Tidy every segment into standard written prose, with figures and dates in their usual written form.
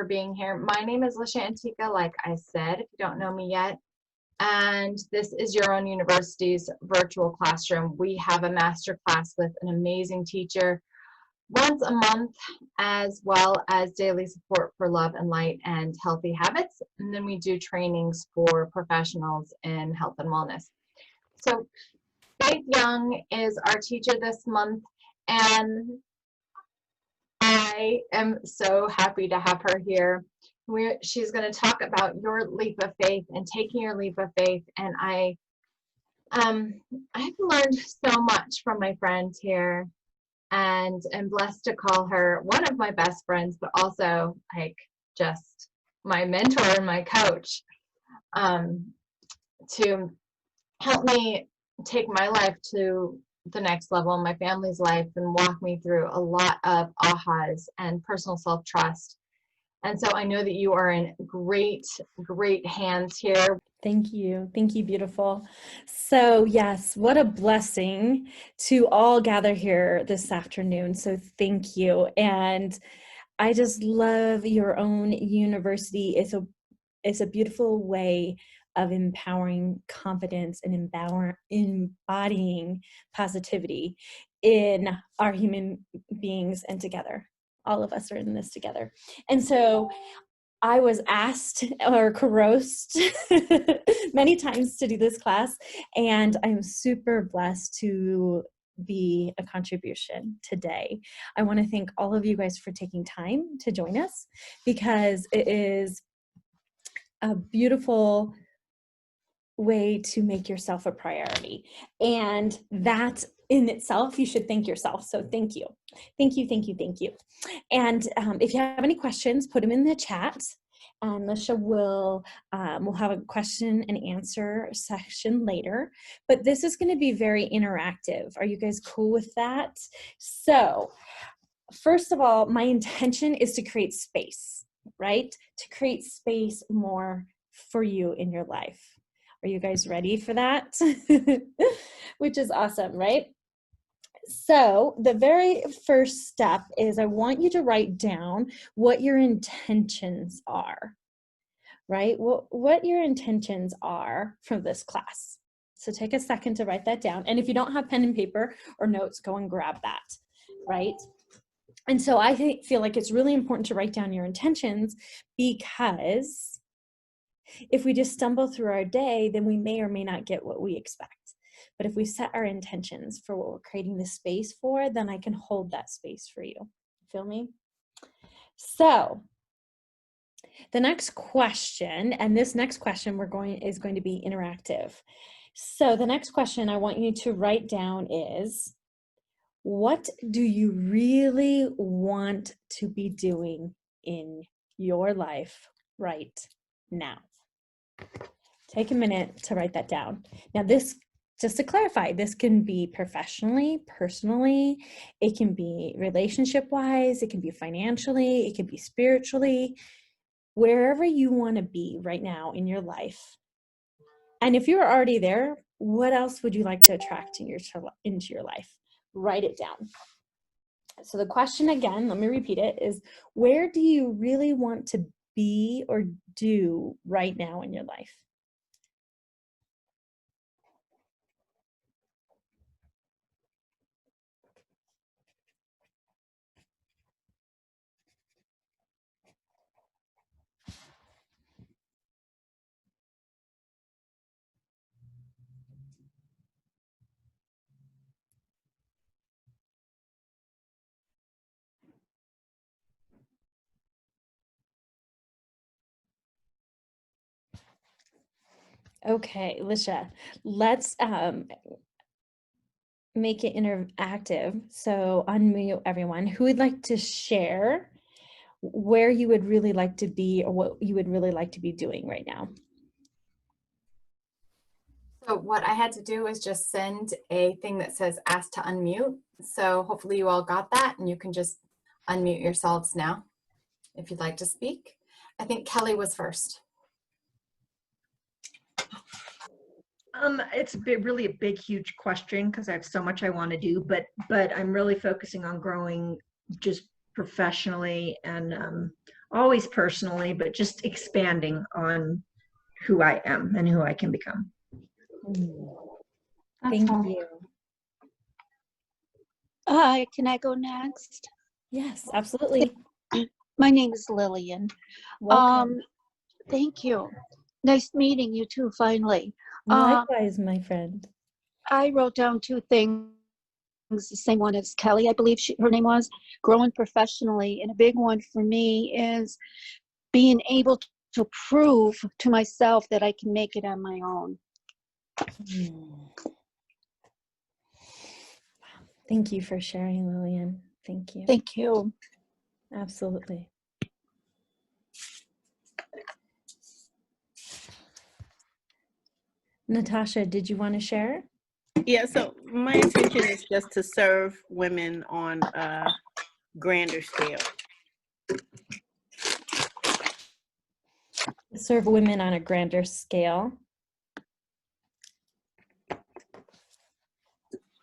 for being here. My name is Lisha Antica, like I said, if you don't know me yet. And this is Your Own University's virtual classroom. We have a master class with an amazing teacher once a month, as well as daily support for love and light and healthy habits. And then we do trainings for professionals in health and wellness. So Faith Young is our teacher this month, and I am so happy to have her here. She's going to talk about your leap of faith and taking your leap of faith. And I've learned so much from my friend here, and am blessed to call her one of my best friends, but also like just my mentor and my coach, to help me take my life to the next level, my family's life, and walk me through a lot of ahas and personal self-trust. And so I know that you are in great, great hands here. Thank you. Thank you, beautiful. So yes, what a blessing to all gather here this afternoon. So thank you. And I just love Your Own University. It's a beautiful way of empowering confidence and embodying positivity in our human beings and together. All of us are in this together. And so I was asked or coerced many times to do this class, and I'm super blessed to be a contribution today. I want to thank all of you guys for taking time to join us, because it is a beautiful way to make yourself a priority. And that in itself, you should thank yourself. So thank you. Thank you, thank you, thank you. And if you have any questions, put them in the chat. And Lisha will we'll have a question and answer section later. But this is going to be very interactive. Are you guys cool with that? So first of all, my intention is to create space, right? To create space more for you in your life. Are you guys ready for that? Which is awesome, right? So the very first step is I want you to write down what your intentions are, right? What your intentions are for this class. So take a second to write that down. And if you don't have pen and paper or notes, go and grab that, right? And so I feel like it's really important to write down your intentions, because if we just stumble through our day, then we may or may not get what we expect. But if we set our intentions for what we're creating the space for, then I can hold that space for you. Feel me? So the next question, and this next question is going to be interactive. So the next question I want you to write down is, what do you really want to be doing in your life right now? Take a minute to write that down. Now this, just to clarify, this can be professionally, personally, it can be relationship-wise, it can be financially, it can be spiritually, wherever you want to be right now in your life. And if you're already there, what else would you like to attract into your life? Write it down. So the question again, let me repeat it, is where do you really want to be or do right now in your life? Okay, Lisha, let's make it interactive. So unmute everyone. Who would like to share where you would really like to be or what you would really like to be doing right now? So what I had to do is just send a thing that says ask to unmute. So hopefully you all got that, and you can just unmute yourselves now if you'd like to speak. I think Kelly was first. It's really a big, huge question because I have so much I want to do, but I'm really focusing on growing just professionally, and always personally, but just expanding on who I am and who I can become. Thank you. Hi, can I go next? Yes, absolutely. My name is Lillian. Welcome. Thank you. Nice meeting you too, finally. Likewise, my friend. I wrote down two things, the same one as Kelly, I believe her name was, growing professionally. And a big one for me is being able to prove to myself that I can make it on my own. Thank you for sharing, Lillian. Thank you. Thank you. Absolutely. Natasha, did you want to share? Yeah, so my intention is just to serve women on a grander scale. Serve women on a grander scale.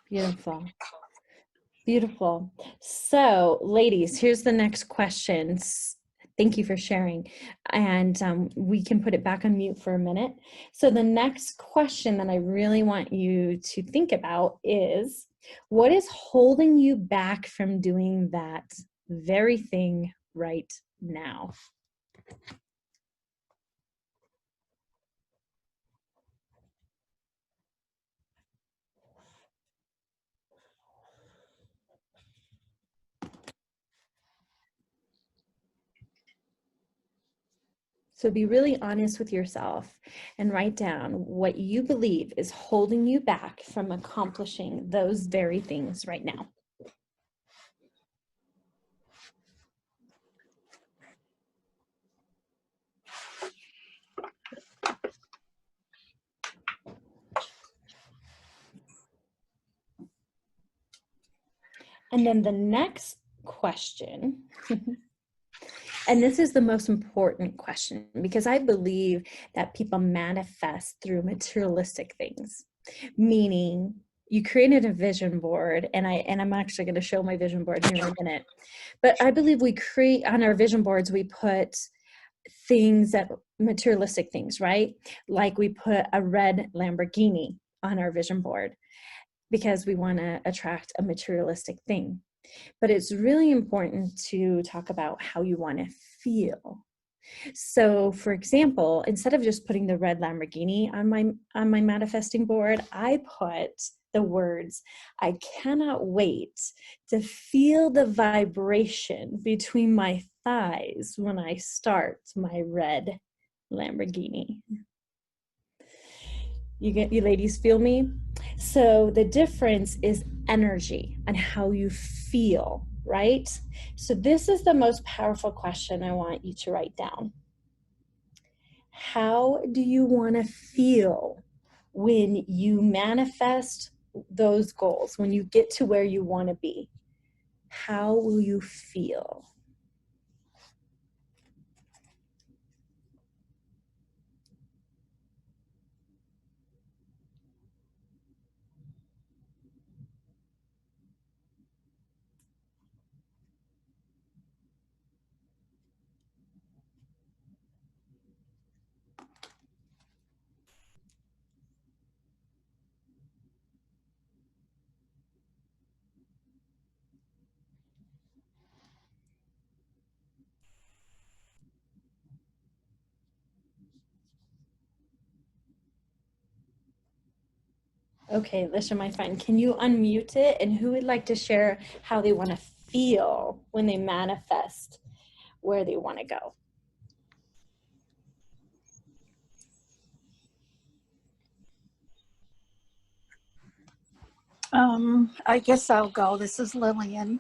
Beautiful. Beautiful. So, ladies, here's the next questions. Thank you for sharing. And we can put it back on mute for a minute. So the next question that I really want you to think about is, what is holding you back from doing that very thing right now? So be really honest with yourself and write down what you believe is holding you back from accomplishing those very things right now. And then the next question, and this is the most important question, because I believe that people manifest through materialistic things, meaning you created a vision board, and I'm actually going to show my vision board here in a minute, but I believe we create on our vision boards, we put things that materialistic things, right? Like we put a red Lamborghini on our vision board because we want to attract a materialistic thing. But it's really important to talk about how you want to feel. So for example, instead of just putting the red Lamborghini on my manifesting board, I put the words, I cannot wait to feel the vibration between my thighs when I start my red Lamborghini. You ladies feel me? So the difference is energy and how you feel, right? So this is the most powerful question I want you to write down. How do you want to feel when you manifest those goals, when you get to where you want to be? How will you feel? Okay, Lisha, my friend, can you unmute it? And who would like to share how they want to feel when they manifest where they want to go? I guess I'll go. This is Lillian.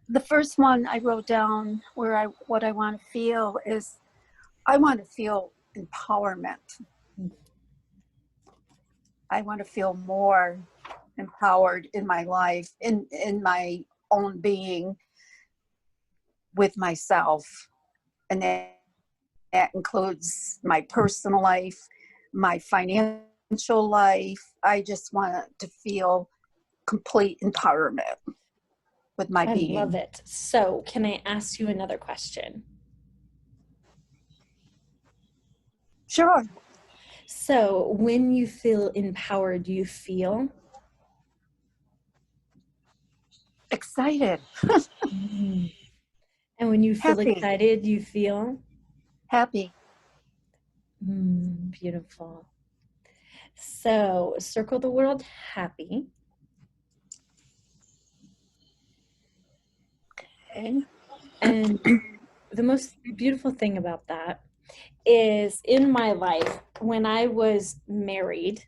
The first one I wrote down what I want to feel is I want to feel empowerment. I want to feel more empowered in my life, in my own being with myself. And that includes my personal life, my financial life. I just want to feel complete empowerment. with my I being. love it. So can I ask you another question? Sure. So when you feel empowered, you feel? Excited. Mm. And when you feel Happy. excited, you feel? Happy. Beautiful. So circle the world happy. Okay. And the most beautiful thing about that is in my life, when I was married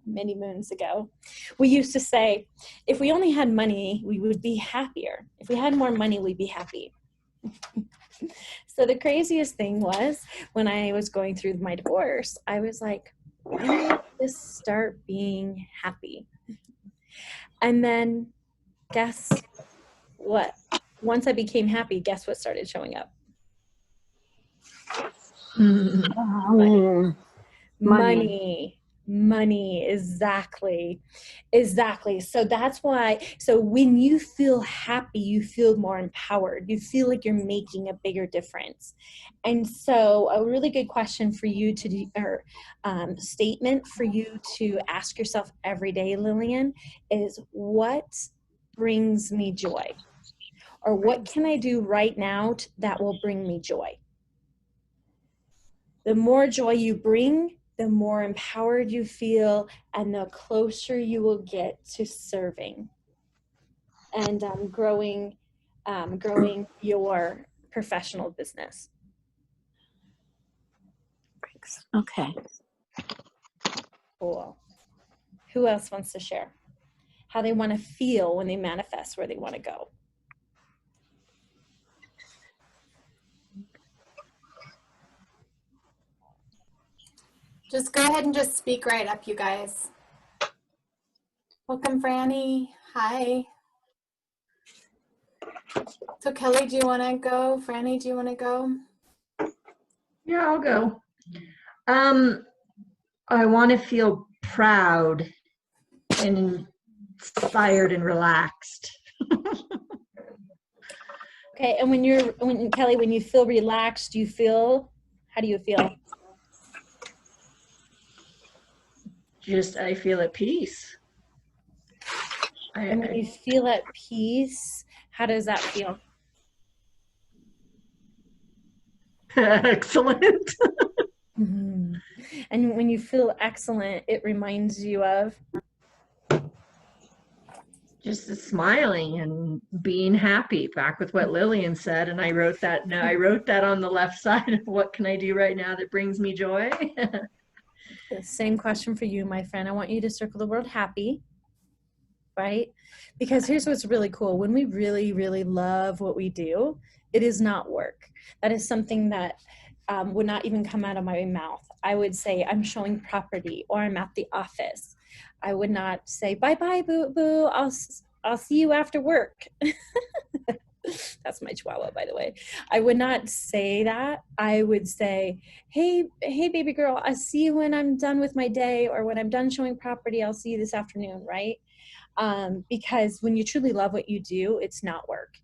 many moons ago, we used to say, if we only had money, we would be happier. If we had more money, we'd be happy. So the craziest thing was when I was going through my divorce, I was like, why don't I just start being happy? And then guess what? Once I became happy, guess what started showing up? Money. Money, exactly. So that's why, so when you feel happy, you feel more empowered, you feel like you're making a bigger difference. And so a really good question for you to do, or statement for you to ask yourself every day, Lillian, is what brings me joy? Or what can I do right now that will bring me joy? The more joy you bring, the more empowered you feel, and the closer you will get to serving and growing your professional business. Okay. Cool. Who else wants to share how they want to feel when they manifest where they want to go? Just go ahead and just speak right up, you guys. Welcome, Franny. Hi. So Kelly, do you want to go? Franny, do you want to go? Yeah, I'll go. I want to feel proud and inspired and relaxed. Okay, and when Kelly, when you feel relaxed, how do you feel? I feel at peace. And when you feel at peace, how does that feel? Excellent. Mm-hmm. And when you feel excellent, it reminds you of? Just smiling and being happy, back with what Lillian said. And I wrote that on the left side of what can I do right now that brings me joy. The same question for you, my friend. I want you to circle the word happy, right? Because here's what's really cool. When we really, really love what we do, it is not work. That is something that would not even come out of my mouth. I would say I'm showing property or I'm at the office. I would not say, bye-bye, boo-boo, I'll see you after work. That's my chihuahua, by the way. I would not say that. I would say, hey, baby girl, I'll see you when I'm done with my day, or when I'm done showing property, I'll see you this afternoon, right? Because when you truly love what you do, it's not work.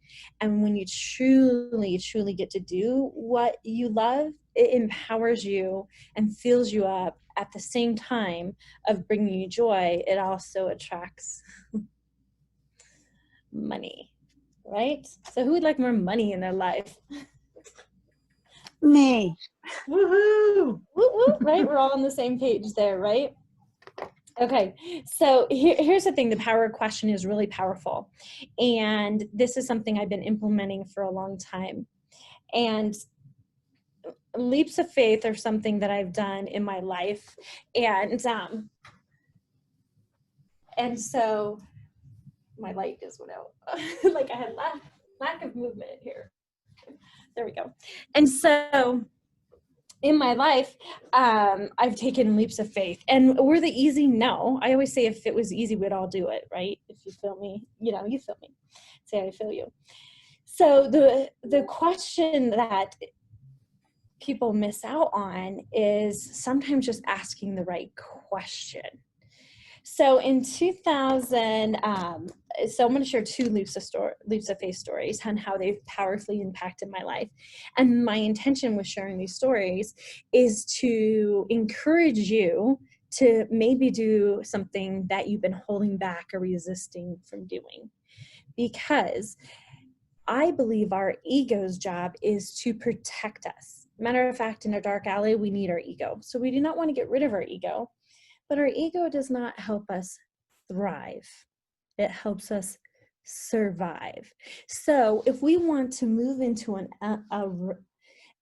And when you truly, truly get to do what you love, it empowers you and fills you up. At the same time of bringing you joy, it also attracts money, right? So who would like more money in their life? Me. Woohoo! Woo, woo, right? We're all on the same page there, right? Okay, so here's the thing. The power question is really powerful. And this is something I've been implementing for a long time. And leaps of faith are something that I've done in my life. And so my light just went out. Like I had lack of movement here. There we go. And so in my life, I've taken leaps of faith. And were they easy? No. I always say if it was easy, we'd all do it, right? If you feel me, you feel me. Say I feel you. So the question that people miss out on is sometimes just asking the right question. So in 2000, so I'm going to share two leaps of faith stories on how they've powerfully impacted my life. And my intention with sharing these stories is to encourage you to maybe do something that you've been holding back or resisting from doing. Because I believe our ego's job is to protect us. Matter of fact, in a dark alley, we need our ego. So we do not want to get rid of our ego, but our ego does not help us thrive. It helps us survive. So if we want to move into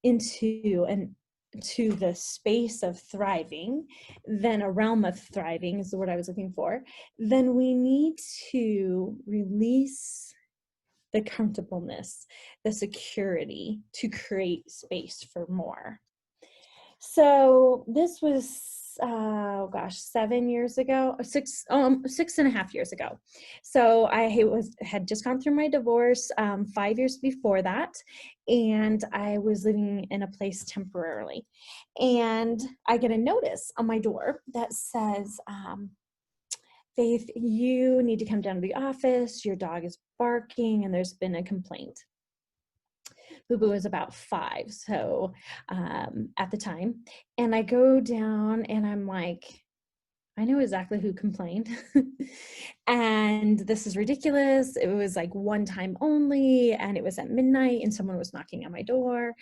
into the space of thriving, then a realm of thriving is the word I was looking for, then we need to release the comfortableness, the security to create space for more. So this was, 7 years ago, 6.5 years ago. So I had just gone through my divorce 5 years before that, and I was living in a place temporarily. And I get a notice on my door that says, Faith, you need to come down to the office. Your dog is barking and there's been a complaint. Boo-Boo was about 5, so at the time. And I go down and I'm like, I know exactly who complained. And this is ridiculous. It was like one time only, and it was at midnight, and someone was knocking on my door.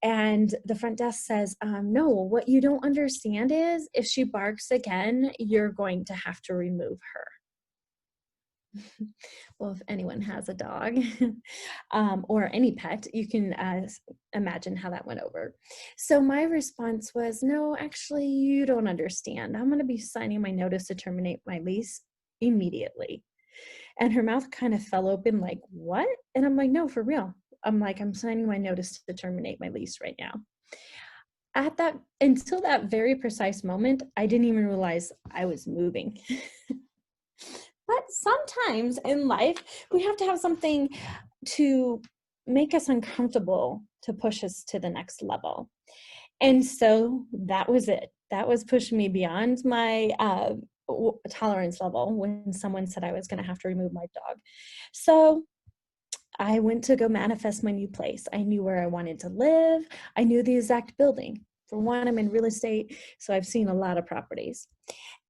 And the front desk says, no, what you don't understand is if she barks again, you're going to have to remove her. Well, if anyone has a dog or any pet, you can imagine how that went over. So my response was, no, actually, you don't understand. I'm going to be signing my notice to terminate my lease immediately. And her mouth kind of fell open like, what? And I'm like, no, for real. I'm like, I'm signing my notice to terminate my lease right now. Until that very precise moment, I didn't even realize I was moving. But sometimes in life, we have to have something to make us uncomfortable to push us to the next level. And so that was it. That was pushing me beyond my tolerance level when someone said I was going to have to remove my dog. So I went to go manifest my new place. I knew where I wanted to live. I knew the exact building. For one, I'm in real estate, so I've seen a lot of properties.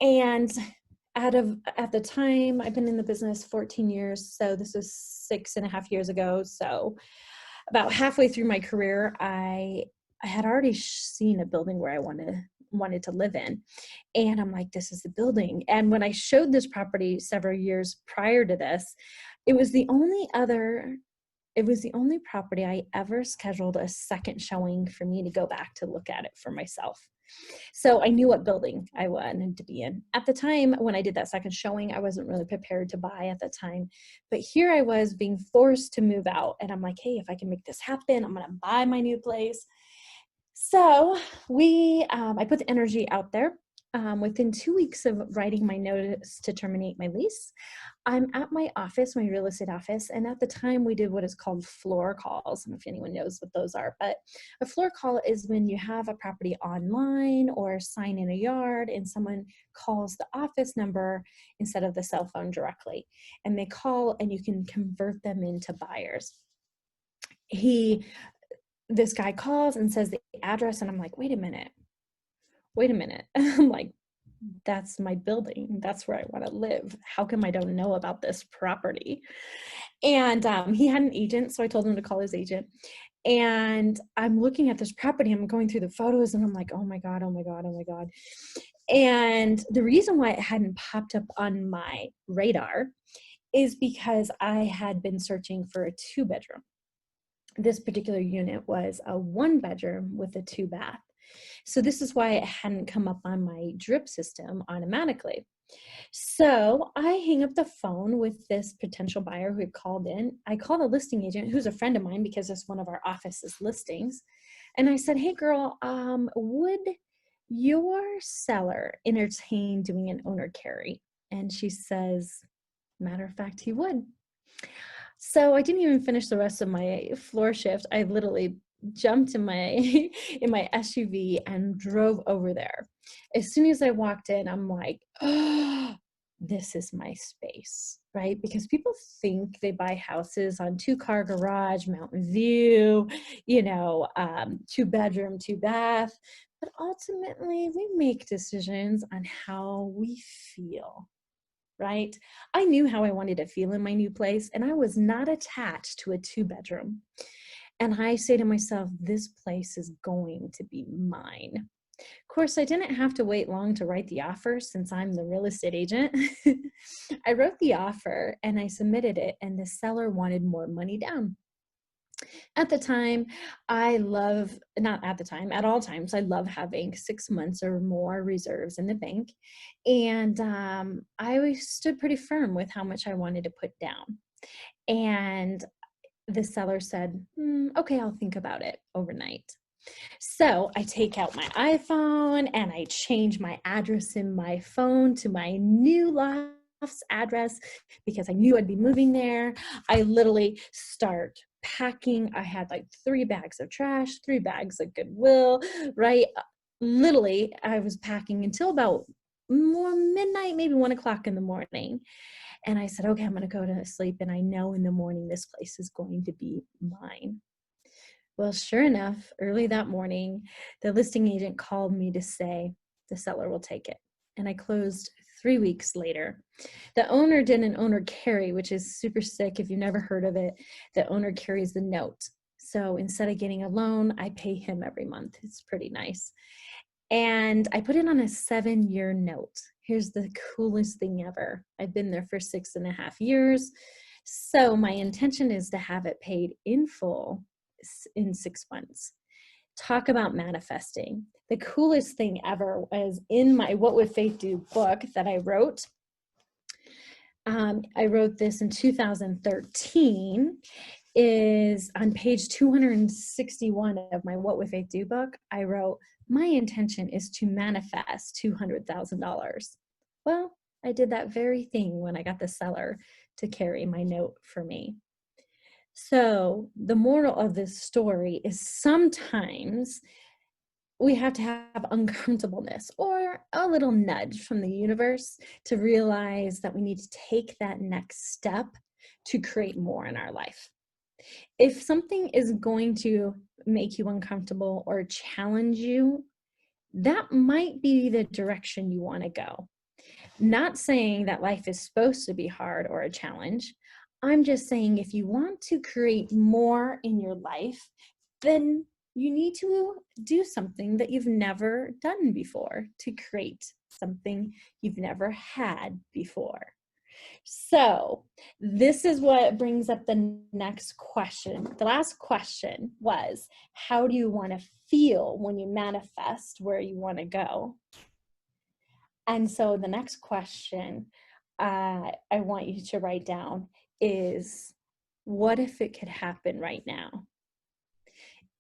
And at the time, I've been in the business 14 years, so this was 6.5 years ago. So about halfway through my career, I had already seen a building where I wanted to live in. And I'm like, this is the building. And when I showed this property several years prior to this, it was the only property I ever scheduled a second showing for me to go back to look at it for myself. So I knew what building I wanted to be in. At the time, when I did that second showing, I wasn't really prepared to buy at the time. But here I was being forced to move out. And I'm like, hey, if I can make this happen, I'm going to buy my new place. So I put the energy out there. Within 2 weeks of writing my notice to terminate my lease, I'm at my office, my real estate office, and at the time we did what is called floor calls. I don't know if anyone knows what those are, but a floor call is when you have a property online or a sign in a yard and someone calls the office number instead of the cell phone directly, and they call and you can convert them into buyers. This guy calls and says the address, and I'm like, wait a minute. I'm like, that's my building. That's where I want to live. How come I don't know about this property? And he had an agent, so I told him to call his agent. And I'm looking at this property. I'm going through the photos, and I'm like, oh my God. And the reason why it hadn't popped up on my radar is because I had been searching for a 2-bedroom. This particular unit was a 1-bedroom with a 2-bath. So this is why it hadn't come up on my drip system automatically. So I hang up the phone with this potential buyer who had called in. I called a listing agent who's a friend of mine because it's one of our office's listings. And I said, hey girl, would your seller entertain doing an owner carry? And she says, matter of fact, he would. So I didn't even finish the rest of my floor shift. I literally jumped in my SUV and drove over there. As soon as I walked in, I'm like, oh, this is my space, right? Because people think they buy houses on 2-car garage, mountain view, 2-bedroom, 2-bath. But ultimately, we make decisions on how we feel, right? I knew how I wanted to feel in my new place, and I was not attached to a 2-bedroom. And I say to myself, this place is going to be mine. Of course, I didn't have to wait long to write the offer since I'm the real estate agent. I wrote the offer and I submitted it, and the seller wanted more money down. At the time, not at the time, at all times, I love having 6 months or more reserves in the bank. And I always stood pretty firm with how much I wanted to put down. And the seller said, okay, I'll think about it overnight. So I take out my iPhone and I change my address in my phone to my new loft's address because I knew I'd be moving there. I literally start packing. I had like 3 bags of trash, 3 bags of Goodwill, right? Literally, I was packing until about more midnight, maybe 1 o'clock in the morning. And I said, okay, I'm going to go to sleep. And I know in the morning this place is going to be mine. Well, sure enough, early that morning, the listing agent called me to say the seller will take it. And I closed 3 weeks later. The owner did an owner carry, which is super sick. If you've never heard of it, the owner carries the note. So instead of getting a loan, I pay him every month. It's pretty nice. And I put it on a 7-year note. Here's the coolest thing ever. I've been there for 6.5 years. So my intention is to have it paid in full in 6 months. Talk about manifesting. The coolest thing ever was in my What Would Faith Do book that I wrote. I wrote this in 2013. Is on page 261 of my What Would Faith Do book. I wrote, my intention is to manifest $200,000. Well, I did that very thing when I got the seller to carry my note for me. So the moral of this story is sometimes we have to have uncomfortableness or a little nudge from the universe to realize that we need to take that next step to create more in our life. If something is going to make you uncomfortable or challenge you, that might be the direction you want to go. Not saying that life is supposed to be hard or a challenge. I'm just saying if you want to create more in your life, then you need to do something that you've never done before to create something you've never had before. So this is what brings up the next question. The last question was, how do you want to feel when you manifest where you want to go? And so the next question I want you to write down is, what if it could happen right now?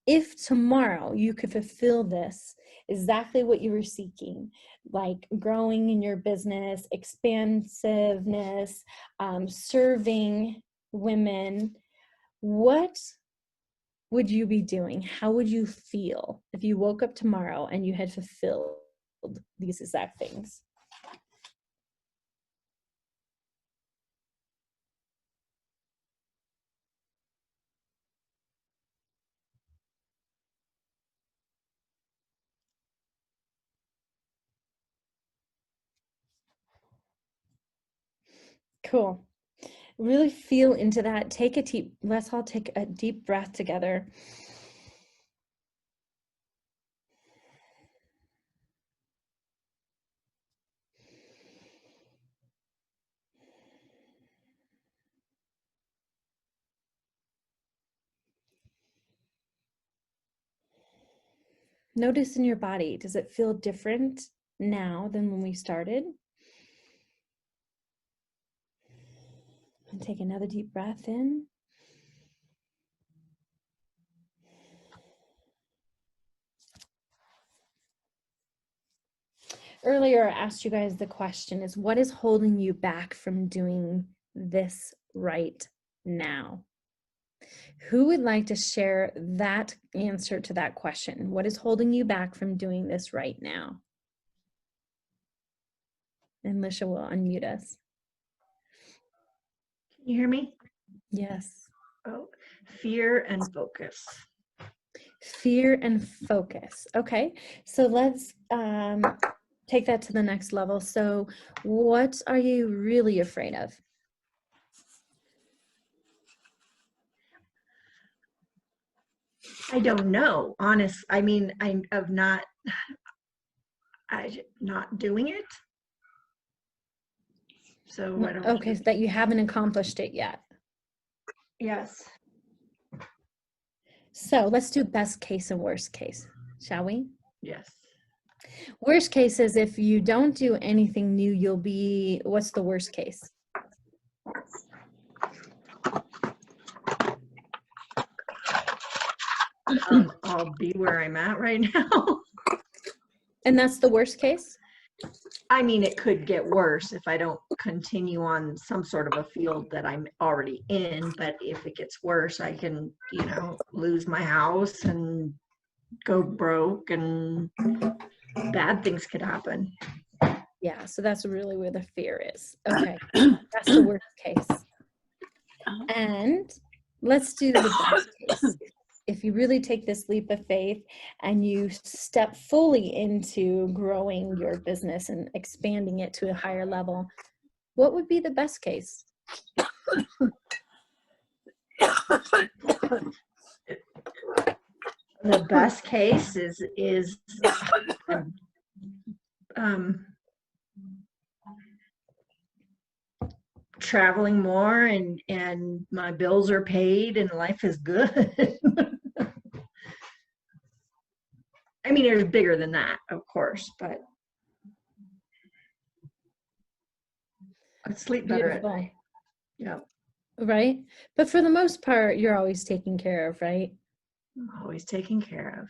If tomorrow you could fulfill this, exactly what you were seeking, like growing in your business, expansiveness, serving women, what would you be doing? How would you feel if you woke up tomorrow and you had fulfilled these exact things? Cool. Really feel into that. Let's all take a deep breath together. Notice in your body, does it feel different now than when we started? And take another deep breath in. Earlier, I asked you guys the question is, what is holding you back from doing this right now? Who would like to share that answer to that question? What is holding you back from doing this right now? And Lisha will unmute us. Can you hear me? Yes. Oh, fear and focus. Fear and focus. Okay, so let's take that to the next level. So what are you really afraid of? I don't know. Honest. I mean, I'm of not doing it. So I don't. Okay, so that you haven't accomplished it yet. Yes. So let's do best case and worst case, shall we? Yes. Worst case is if you don't do anything new, you'll be, what's the worst case? I'll be where I'm at right now. And that's the worst case? I mean, it could get worse if I don't continue on some sort of a field that I'm already in, but if it gets worse, I can, lose my house and go broke, and bad things could happen. Yeah, so that's really where the fear is. Okay, that's the worst case. And let's do the best case. If you really take this leap of faith and you step fully into growing your business and expanding it to a higher level, what would be the best case? The best case is traveling more, and my bills are paid and life is good. I mean, it's bigger than that, of course, but I sleep better at Beautiful. night. Yeah, Right? But for the most part, you're always taken care of, right? I'm always taken care of.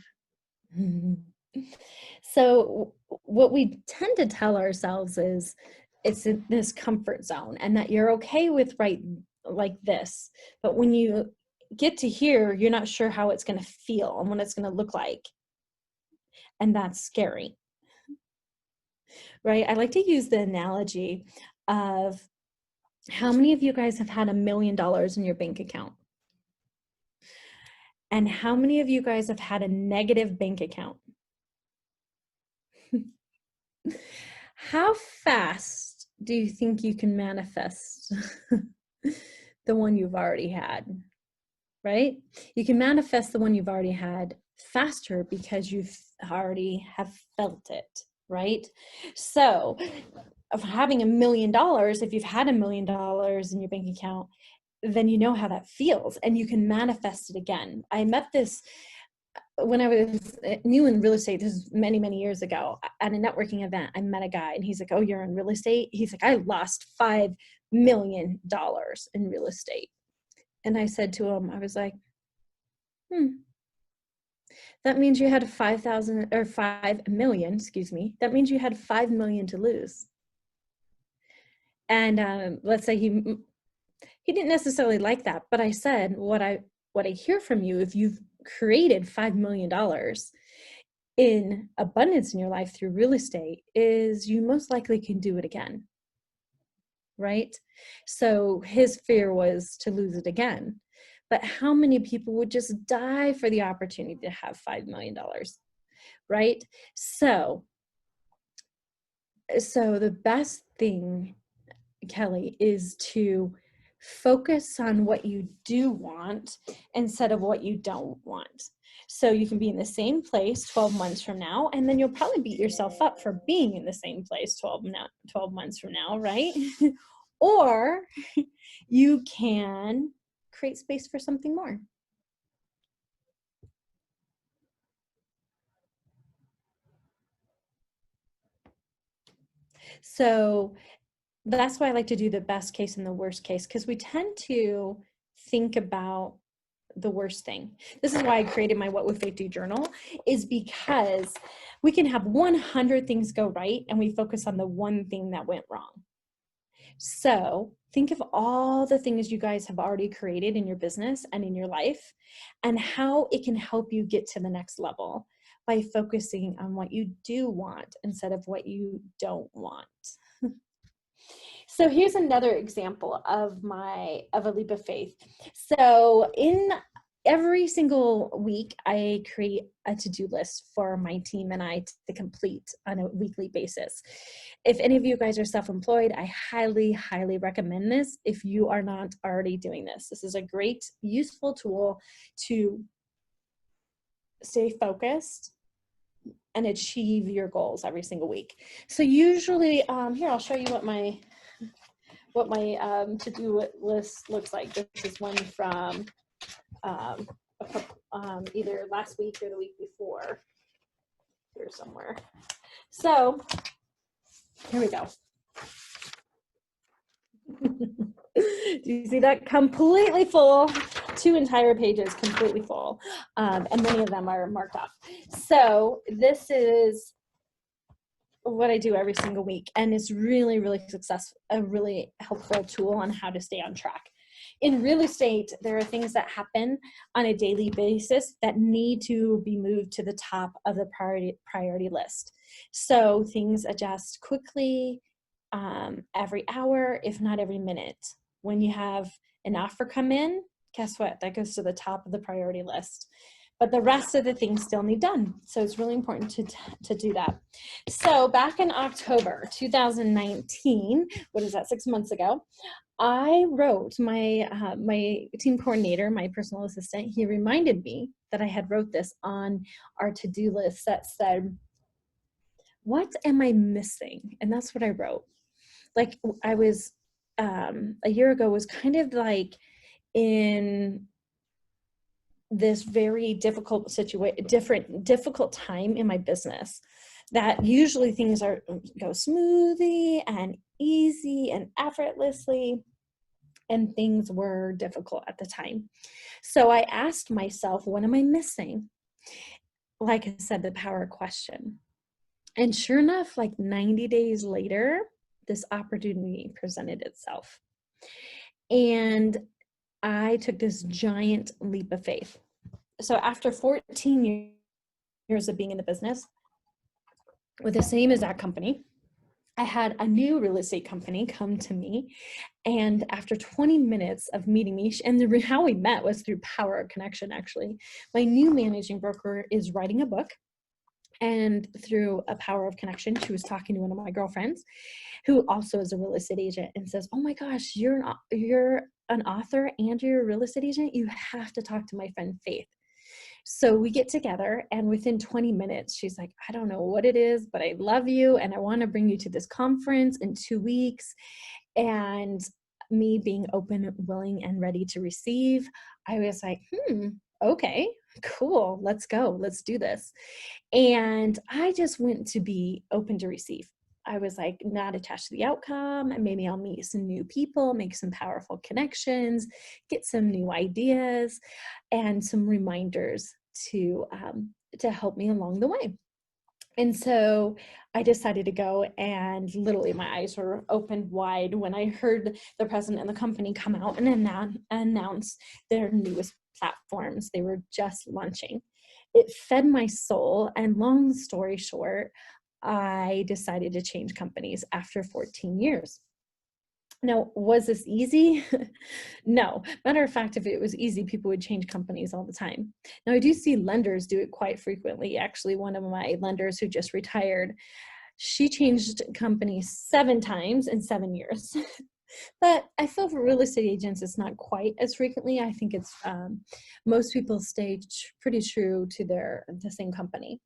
So what we tend to tell ourselves is it's in this comfort zone and that you're okay with like this. But when you get to here, you're not sure how it's going to feel and what it's going to look like. And that's scary. Right? I like to use the analogy of how many of you guys have had $1 million in your bank account? And how many of you guys have had a negative bank account? How fast do you think you can manifest the one you've already had, right? You can manifest the one you've already had faster because you've already have felt it, right? So of having $1 million, if you've had $1 million in your bank account, then you know how that feels and you can manifest it again. I met this when I was new in real estate, this is many, many years ago, at a networking event. I met a guy and he's like, "Oh, you're in real estate?" He's like, "I lost $5 million in real estate." And I said to him, I was like, that means you had 5,000 or 5 million, excuse me. That means you had 5 million to lose. And let's say he didn't necessarily like that, but I said, what I hear from you, if you've created $5 million in abundance in your life through real estate, is you most likely can do it again, right? So his fear was to lose it again. But how many people would just die for the opportunity to have $5 million, right? So the best thing, Kelly, is to focus on what you do want instead of what you don't want. So you can be in the same place 12 months from now, and then you'll probably beat yourself up for being in the same place 12 months from now, right? Or you can create space for something more. So that's why I like to do the best case and the worst case, because we tend to think about the worst thing. This is why I created my What Would Faith Do journal, is because we can have 100 things go right and we focus on the one thing that went wrong. So think of all the things you guys have already created in your business and in your life and how it can help you get to the next level by focusing on what you do want instead of what you don't want. So here's another example of a leap of faith. So in every single week, I create a to-do list for my team and I to complete on a weekly basis. If any of you guys are self-employed, I highly, highly recommend this if you are not already doing this. This is a great, useful tool to stay focused and achieve your goals every single week. So usually, here, I'll show you what my to-do list looks like. This is one from either last week or the week before, here somewhere. So here we go. Do you see that? Completely full, 2 entire pages completely full, and many of them are marked off. So this is what I do every single week, and it's really, really successful, a really helpful tool on how to stay on track. In real estate, there are things that happen on a daily basis that need to be moved to the top of the priority list. So things adjust quickly, every hour, if not every minute. When you have an offer come in, guess what? That goes to the top of the priority list. But the rest of the things still need done. So it's really important to do that. So back in October 2019, what is that, 6 months ago, I wrote my team coordinator, my personal assistant, he reminded me that I had wrote this on our to-do list that said, what am I missing? And that's what I wrote. Like I was, a year ago, was kind of like in this very difficult difficult time in my business, that usually things go smoothly and easy and effortlessly, and things were difficult at the time. So I asked myself, what am I missing? Like I said, the power question. And sure enough, like 90 days later, this opportunity presented itself. And I took this giant leap of faith. So after 14 years of being in the business with the same exact company, I had a new real estate company come to me. And after 20 minutes of meeting me, and how we met was through power of connection, actually. My new managing broker is writing a book. And through a power of connection, she was talking to one of my girlfriends who also is a real estate agent, and says, oh my gosh, you're an author and you're a real estate agent? You have to talk to my friend Faith. So we get together, and within 20 minutes, she's like, I don't know what it is, but I love you and I want to bring you to this conference in 2 weeks. And me being open, willing, and ready to receive, I was like, okay, cool, let's go, let's do this. And I just went to be open to receive. I was like, not attached to the outcome, and maybe I'll meet some new people, make some powerful connections, get some new ideas, and some reminders to help me along the way. And so I decided to go, and literally my eyes were opened wide when I heard the president of the company come out and announce their newest platforms they were just launching. It fed my soul, and long story short, I decided to change companies after 14 years. Now, was this easy? No. Matter of fact, if it was easy, people would change companies all the time. Now, I do see lenders do it quite frequently. Actually, one of my lenders who just retired, she changed companies 7 times in 7 years. But I feel for real estate agents, it's not quite as frequently. I think it's most people stay pretty true to the same company.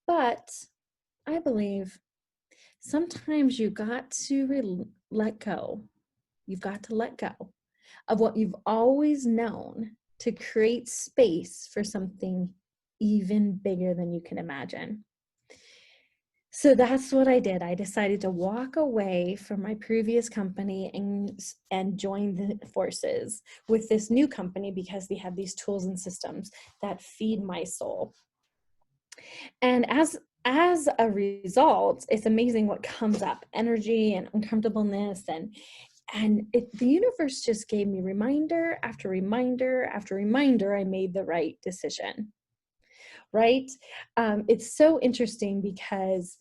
But I believe sometimes you got to let go. You've got to let go of what you've always known to create space for something even bigger than you can imagine. So that's what I did. I decided to walk away from my previous company and join the forces with this new company, because they have these tools and systems that feed my soul. And as a result, it's amazing what comes up: energy and uncomfortableness, and the universe just gave me reminder after reminder after reminder I made the right decision. Right? It's so interesting because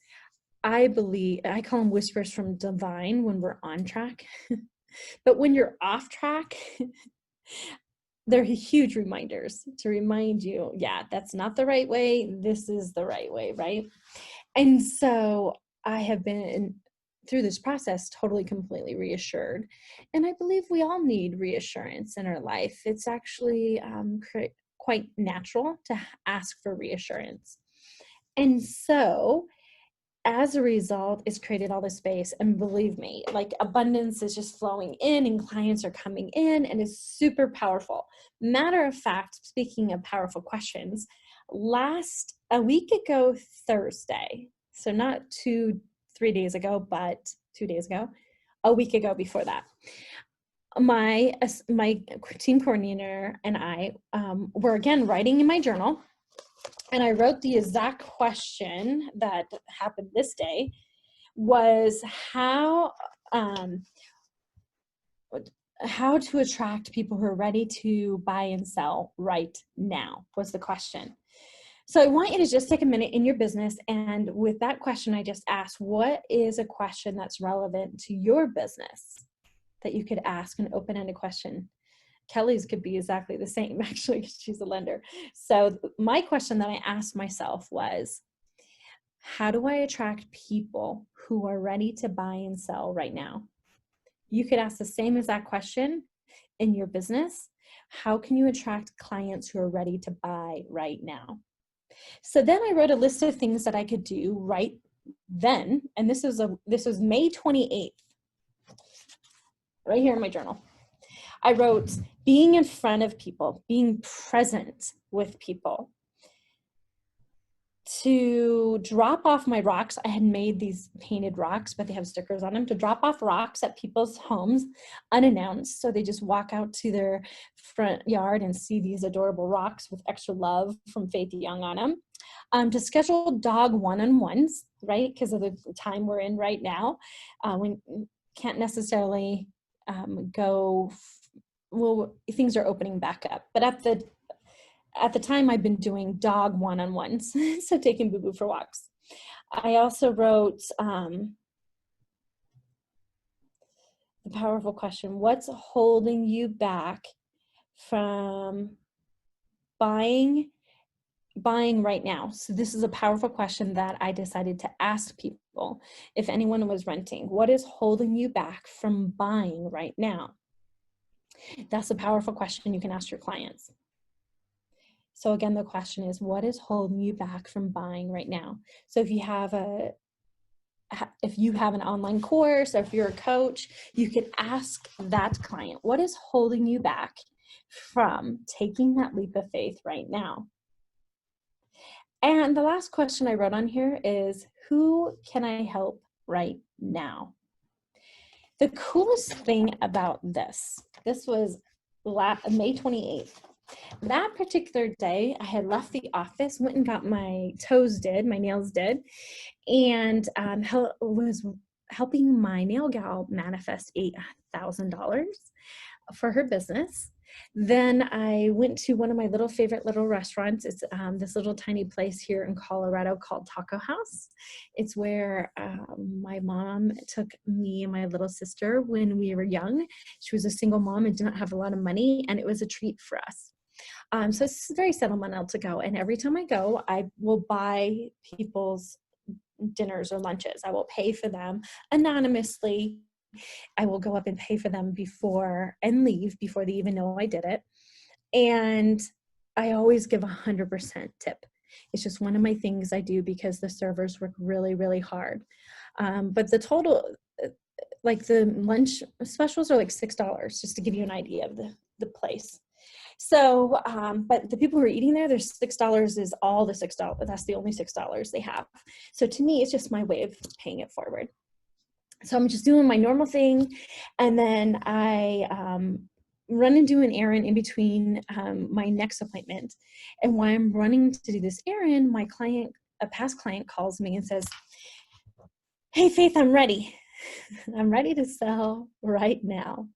I believe, I call them whispers from divine when we're on track. But when you're off track, they're huge reminders to remind you, yeah, that's not the right way. This is the right way, right? And so I have been through this process totally, completely reassured. And I believe we all need reassurance in our life. It's actually quite natural to ask for reassurance. And so as a result, it's created all this space. And believe me, like abundance is just flowing in and clients are coming in and it's super powerful. Matter of fact, speaking of powerful questions, a week ago Thursday, so not 3 days ago, but 2 days ago, a week ago before that, my team coordinator and I were again writing in my journal. And I wrote the exact question that happened this day was how to attract people who are ready to buy and sell right now was the question. So I want you to just take a minute in your business. And with that question, I just asked, what is a question that's relevant to your business that you could ask, an open-ended question? Kelly's could be exactly the same, actually, because she's a lender. So my question that I asked myself was, how do I attract people who are ready to buy and sell right now? You could ask the same exact question in your business. How can you attract clients who are ready to buy right now? So then I wrote a list of things that I could do right then. And this was May 28th, right here in my journal. I wrote being in front of people, being present with people. To drop off my rocks, I had made these painted rocks, but they have stickers on them, to drop off rocks at people's homes unannounced. So they just walk out to their front yard and see these adorable rocks with extra love from Faith Young on them. To schedule dog one-on-ones, right? Because of the time we're in right now. We can't necessarily things are opening back up. But at the time, I've been doing dog one-on-ones, so taking Boo Boo for walks. I also wrote the powerful question, what's holding you back from buying right now? So this is a powerful question that I decided to ask people if anyone was renting. What is holding you back from buying right now? That's a powerful question you can ask your clients. So again, the question is, what is holding you back from buying right now? So if you have an online course, or if you're a coach, you could ask that client, what is holding you back from taking that leap of faith right now? And the last question I wrote on here is, who can I help right now? The coolest thing about this was May 28th. That particular day, I had left the office, went and got my nails did, and was helping my nail gal manifest $8,000 for her business. Then I went to one of my favorite little restaurants. It's this little tiny place here in Colorado called Taco House. It's where my mom took me and my little sister when we were young. She was a single mom and did not have a lot of money, and it was a treat for us. So it's very sentimental to go. And every time I go, I will buy people's dinners or lunches. I will pay for them anonymously. I will go up and pay for them and leave before they even know I did it. And I always give 100% tip. It's just one of my things I do because the servers work really, really hard. But the total, like the lunch specials are like $6, just to give you an idea of the place. So, but the people who are eating there, their $6 is all the $6. That's the only $6 they have. So to me, it's just my way of paying it forward. So I'm just doing my normal thing. And then I run and do an errand in between my next appointment. And while I'm running to do this errand, a past client calls me and says, "Hey, Faith, I'm ready. I'm ready to sell right now."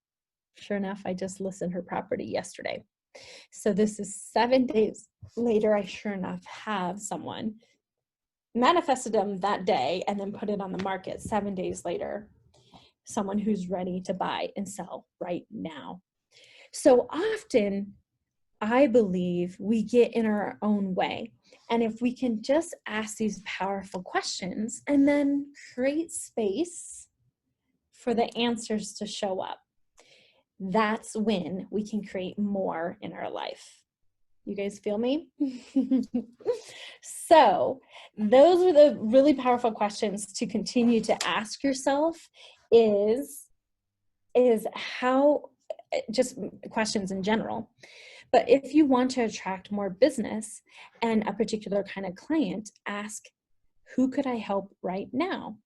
Sure enough, I just listed her property yesterday. So this is 7 days later. I sure enough have someone manifested them that day and then put it on the market 7 days later. Someone who's ready to buy and sell right now. So often, I believe we get in our own way. And if we can just ask these powerful questions and then create space for the answers to show up, that's when we can create more in our life. You guys feel me? So those are the really powerful questions to continue to ask yourself is how, just questions in general. But if you want to attract more business and a particular kind of client, ask, who could I help right now?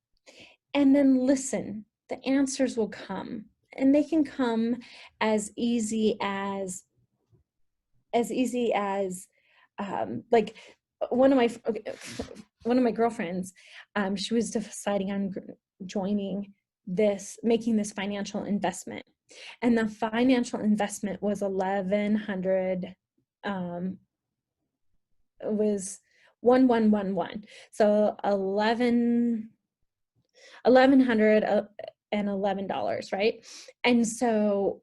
And then listen. The answers will come. And they can come as easy as like one of my girlfriends, she was deciding on making this financial investment. And the financial investment was $1,100, it was 1111. So $1,111, right? And so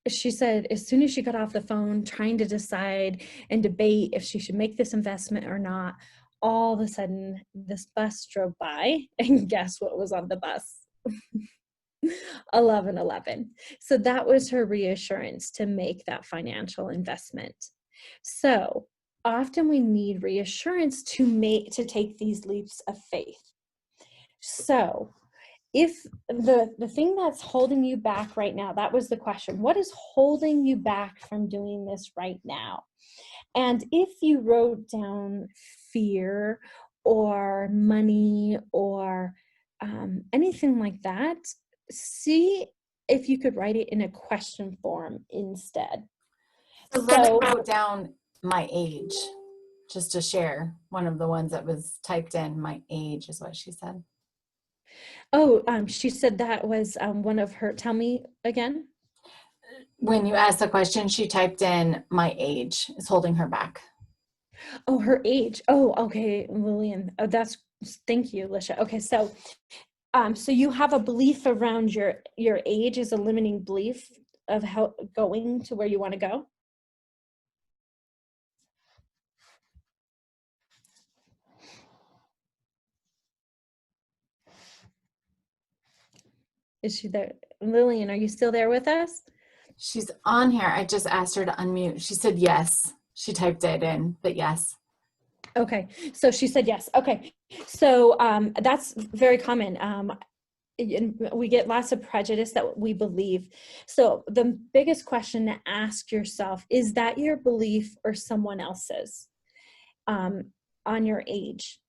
she said, as soon as she got off the phone trying to decide and debate if she should make this investment or not, all of a sudden this bus drove by, and guess what was on the bus? 1111. So that was her reassurance to make that financial investment. So often we need reassurance to take these leaps of faith. So if the thing that's holding you back right now, that was the question, what is holding you back from doing this right now? And if you wrote down fear or money or anything like that, see if you could write it in a question form instead. So Lily wrote down my age, just to share. One of the ones that was typed in, my age is what she said. Oh, she said that was one of her, tell me again. When you asked the question, she typed in my age is holding her back. Oh, her age. Oh, okay, Lillian. Oh, thank you, Lisha. Okay, so you have a belief around your age is a limiting belief of how going to where you want to go? Is she there? Lillian, are you still there with us? She's on here. I just asked her to unmute. She said yes. She typed it in, but yes. Okay, so she said yes. Okay, so that's very common. We get lots of prejudice that we believe. So the biggest question to ask yourself, is that your belief or someone else's on your age?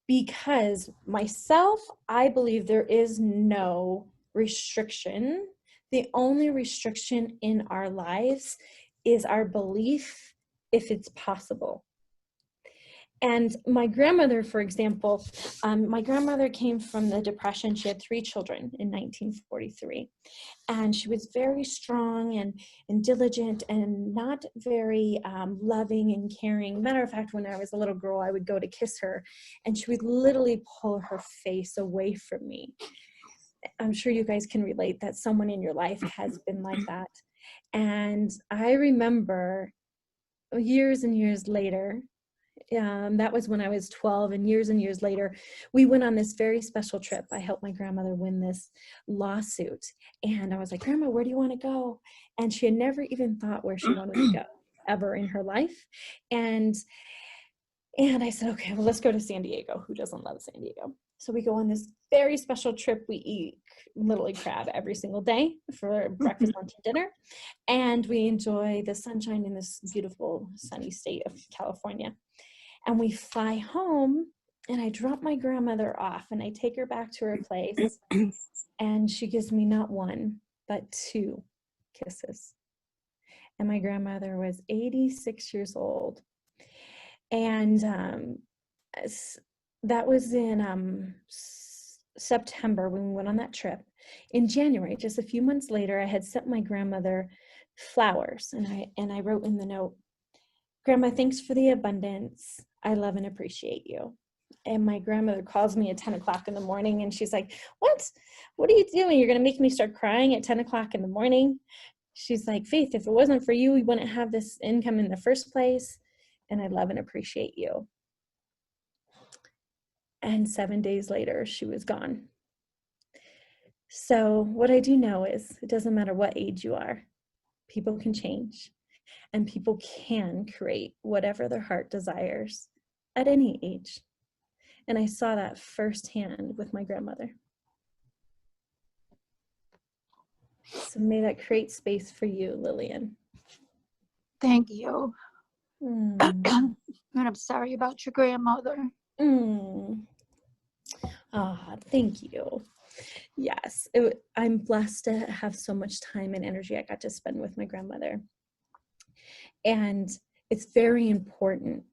Because myself, I believe there is no restriction. The only restriction in our lives is our belief if it's possible. And my grandmother, for example, my grandmother came from the Depression. She had 3 children in 1943. And she was very strong and diligent and not very loving and caring. Matter of fact, when I was a little girl, I would go to kiss her, and she would literally pull her face away from me. I'm sure you guys can relate that someone in your life has been like that. And I remember years and years later, that was when I was 12, and years later, we went on this very special trip. I helped my grandmother win this lawsuit, and I was like, Grandma, where do you want to go? And she had never even thought where she wanted to go ever in her life. And I said, okay, well, let's go to San Diego. Who doesn't love San Diego? So we go on this very special trip. We eat literally crab every single day for breakfast, lunch, and dinner. And we enjoy the sunshine in this beautiful sunny state of California. And we fly home, and I drop my grandmother off, and I take her back to her place, and she gives me not 1, but 2 kisses. And my grandmother was 86 years old. And that was in September when we went on that trip. In January, just a few months later, I had sent my grandmother flowers, and I wrote in the note, Grandma, thanks for the abundance. I love and appreciate you. And my grandmother calls me at 10 o'clock in the morning and she's like, what are you doing? You're going to make me start crying at 10 o'clock in the morning? She's like, Faith, if it wasn't for you, we wouldn't have this income in the first place. And I love and appreciate you. And 7 days later, she was gone. So what I do know is it doesn't matter what age you are, people can change and people can create whatever their heart desires at any age. And I saw that firsthand with my grandmother. So may that create space for you, Lillian. Thank you. Mm. And I'm sorry about your grandmother. Thank you. Yes, I'm blessed to have so much time and energy I got to spend with my grandmother. And it's very important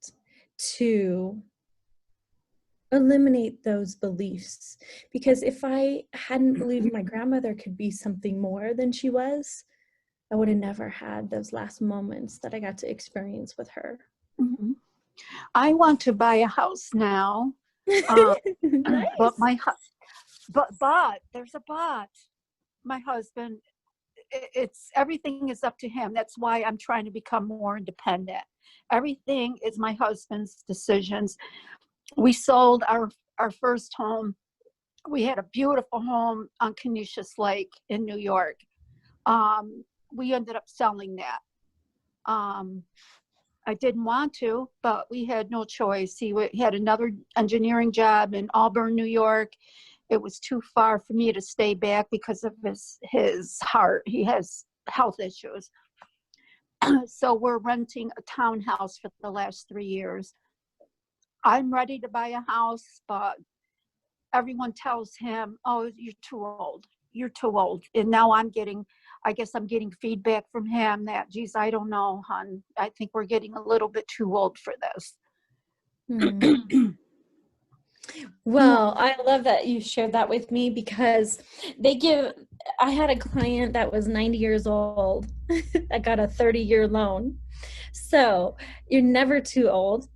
to eliminate those beliefs, because if I hadn't believed my grandmother could be something more than she was, I would have never had those last moments that I got to experience with her. Mhm. I want to buy a house now. Nice. But there's a but. My husband, it's everything is up to him. That's why I'm trying to become more independent. Everything is my husband's decisions. We sold our first home. We had a beautiful home on Canisius Lake in New York. We ended up selling that. I didn't want to, but we had no choice. He had another engineering job in Auburn, New York. It was too far for me to stay back because of his heart. He has health issues. So we're renting a townhouse for the last 3 years. I'm ready to buy a house, but everyone tells him, oh, you're too old. You're too old. And now I'm getting feedback from him that, geez, I don't know, hon. I think we're getting a little bit too old for this. Well, I love that you shared that with me, because I had a client that was 90 years old that got a 30-year loan. So you're never too old.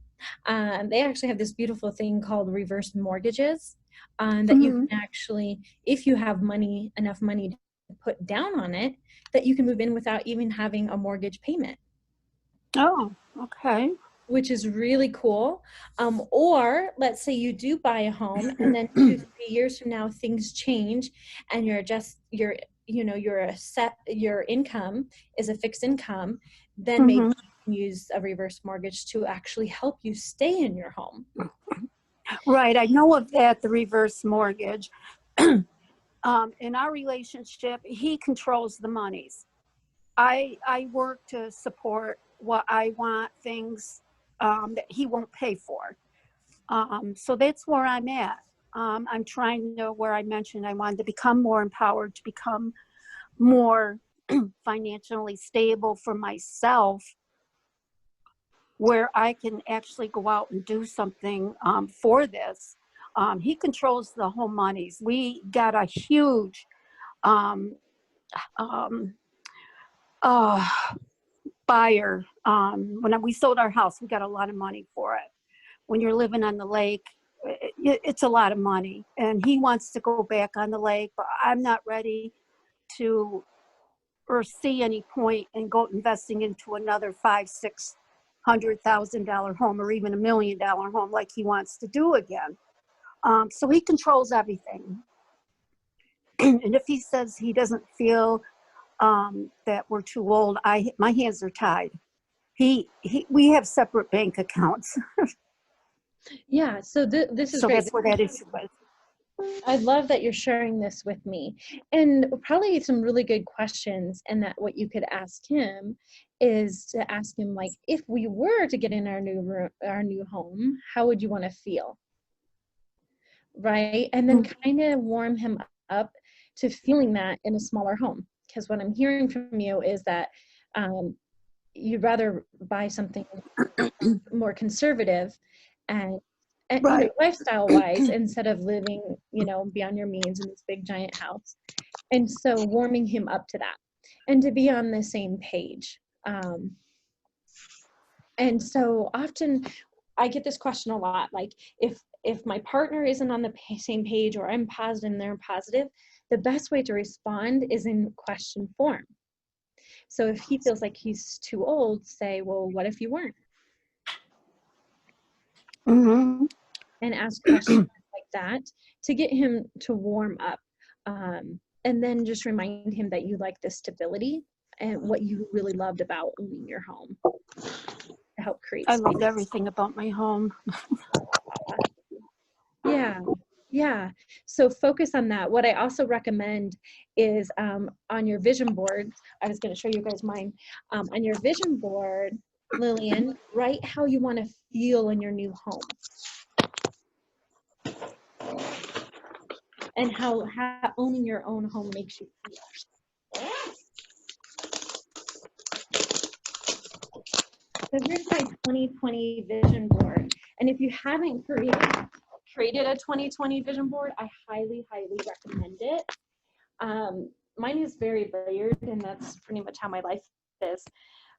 They actually have this beautiful thing called reverse mortgages that you can actually, if you have enough money to put down on it, that you can move in without even having a mortgage payment. Oh, okay. Which is really cool. Or let's say you do buy a home and then 2-3 years from now things change and your income is a fixed income, then maybe you can use a reverse mortgage to actually help you stay in your home. Right. I know of that, the reverse mortgage. In our relationship, he controls the monies. I work to support what I want, things that he won't pay for. So that's where I'm at. I'm trying to, where I mentioned I wanted to become more empowered, to become more financially stable for myself, where I can actually go out and do something for this. He controls the home monies. We got a huge buyer. When we sold our house, we got a lot of money for it. When you're living on the lake, it's a lot of money. And he wants to go back on the lake, but I'm not ready to or see any point in go investing into another $500,000-$600,000 home, or even $1 million home like he wants to do again. So he controls everything. And if he says he doesn't feel that we're too old, my hands are tied. We have separate bank accounts. Yeah, so this is So great. that's where that issue is. I love that you're sharing this with me, and probably some really good questions. And that what you could ask him is to ask him, like, if we were to get in our new home, how would you want to feel? Right? And then kind of warm him up to feeling that in a smaller home. Because what I'm hearing from you is that you'd rather buy something more conservative and Right. lifestyle wise, instead of living, beyond your means in this big giant house. And so warming him up to that and to be on the same page. And so often I get this question a lot, like, if if my partner isn't on the same page, or I'm positive and they're positive, the best way to respond is in question form. So if he feels like he's too old, say, well, what if you weren't? Mm-hmm. And ask questions like that to get him to warm up. And then just remind him that you like the stability and what you really loved about owning your home to help create I space. loved everything about my home. Yeah, yeah. So focus on that. What I also recommend is on your vision board, I was going to show you guys mine. On your vision board, Lillian, write how you want to feel in your new home. And how owning your own home makes you feel. So here's my 2020 vision board. And if you haven't created a 2020 vision board, I highly, highly recommend it. Mine is very layered, and that's pretty much how my life is.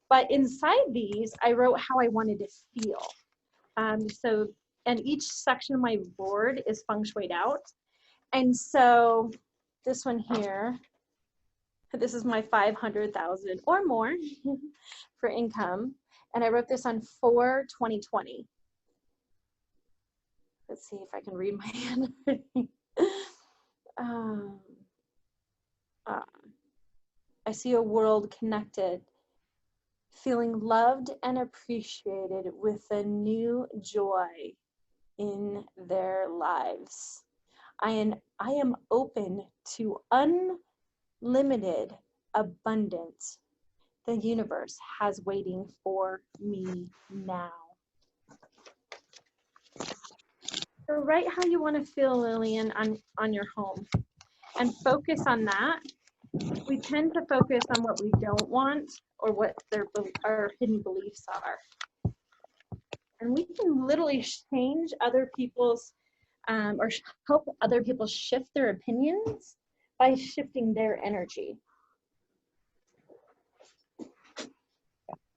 But inside these, I wrote how I wanted to feel. And each section of my board is feng shuied out. And so this one here, this is my 500,000 or more for income. And I wrote this on 4/20/20. Let's see if I can read my handwriting. I see a world connected, feeling loved and appreciated with a new joy in their lives. I am open to unlimited abundance the universe has waiting for me now. So write how you want to feel, Lillian, on your home, and focus on that. We tend to focus on what we don't want or what our hidden beliefs are. And we can literally change other people's or help other people shift their opinions by shifting their energy.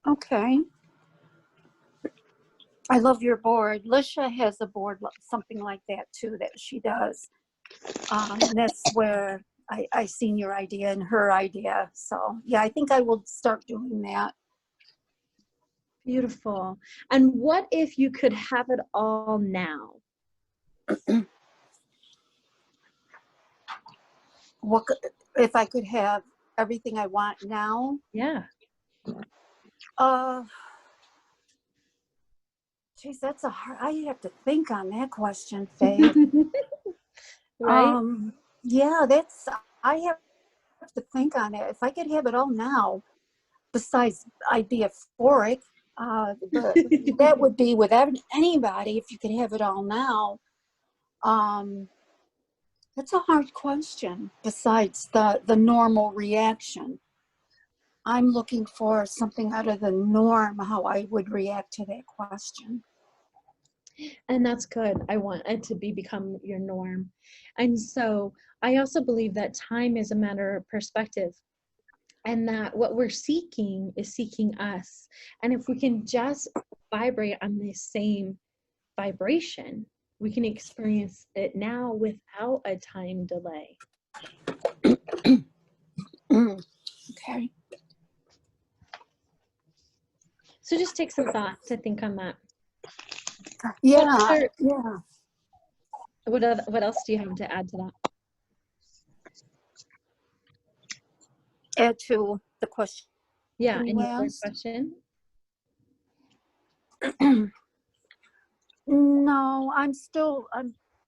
Okay. I love your board. Lisha has a board, something like that too, that she does. And that's where I seen your idea and her idea. So yeah, I think I will start doing that. Beautiful. And what if you could have it all now? What if I could have everything I want now? Yeah. Geez, that's a hard. I have to think on that question, Faye. Right? Yeah, I have to think on it. If I could have it all now, besides I'd be euphoric. But that would be with anybody if you could have it all now. That's a hard question. Besides the normal reaction, I'm looking for something out of the norm, how I would react to that question. And that's good. I want it to become your norm. And so I also believe that time is a matter of perspective, and that what we're seeking is seeking us. And if we can just vibrate on the same vibration, we can experience it now without a time delay. Okay. So just take some thought to think on that. Yeah. Yeah. What else do you have to add to that? Add to the question. Yeah, you any other asked? question? No, I'm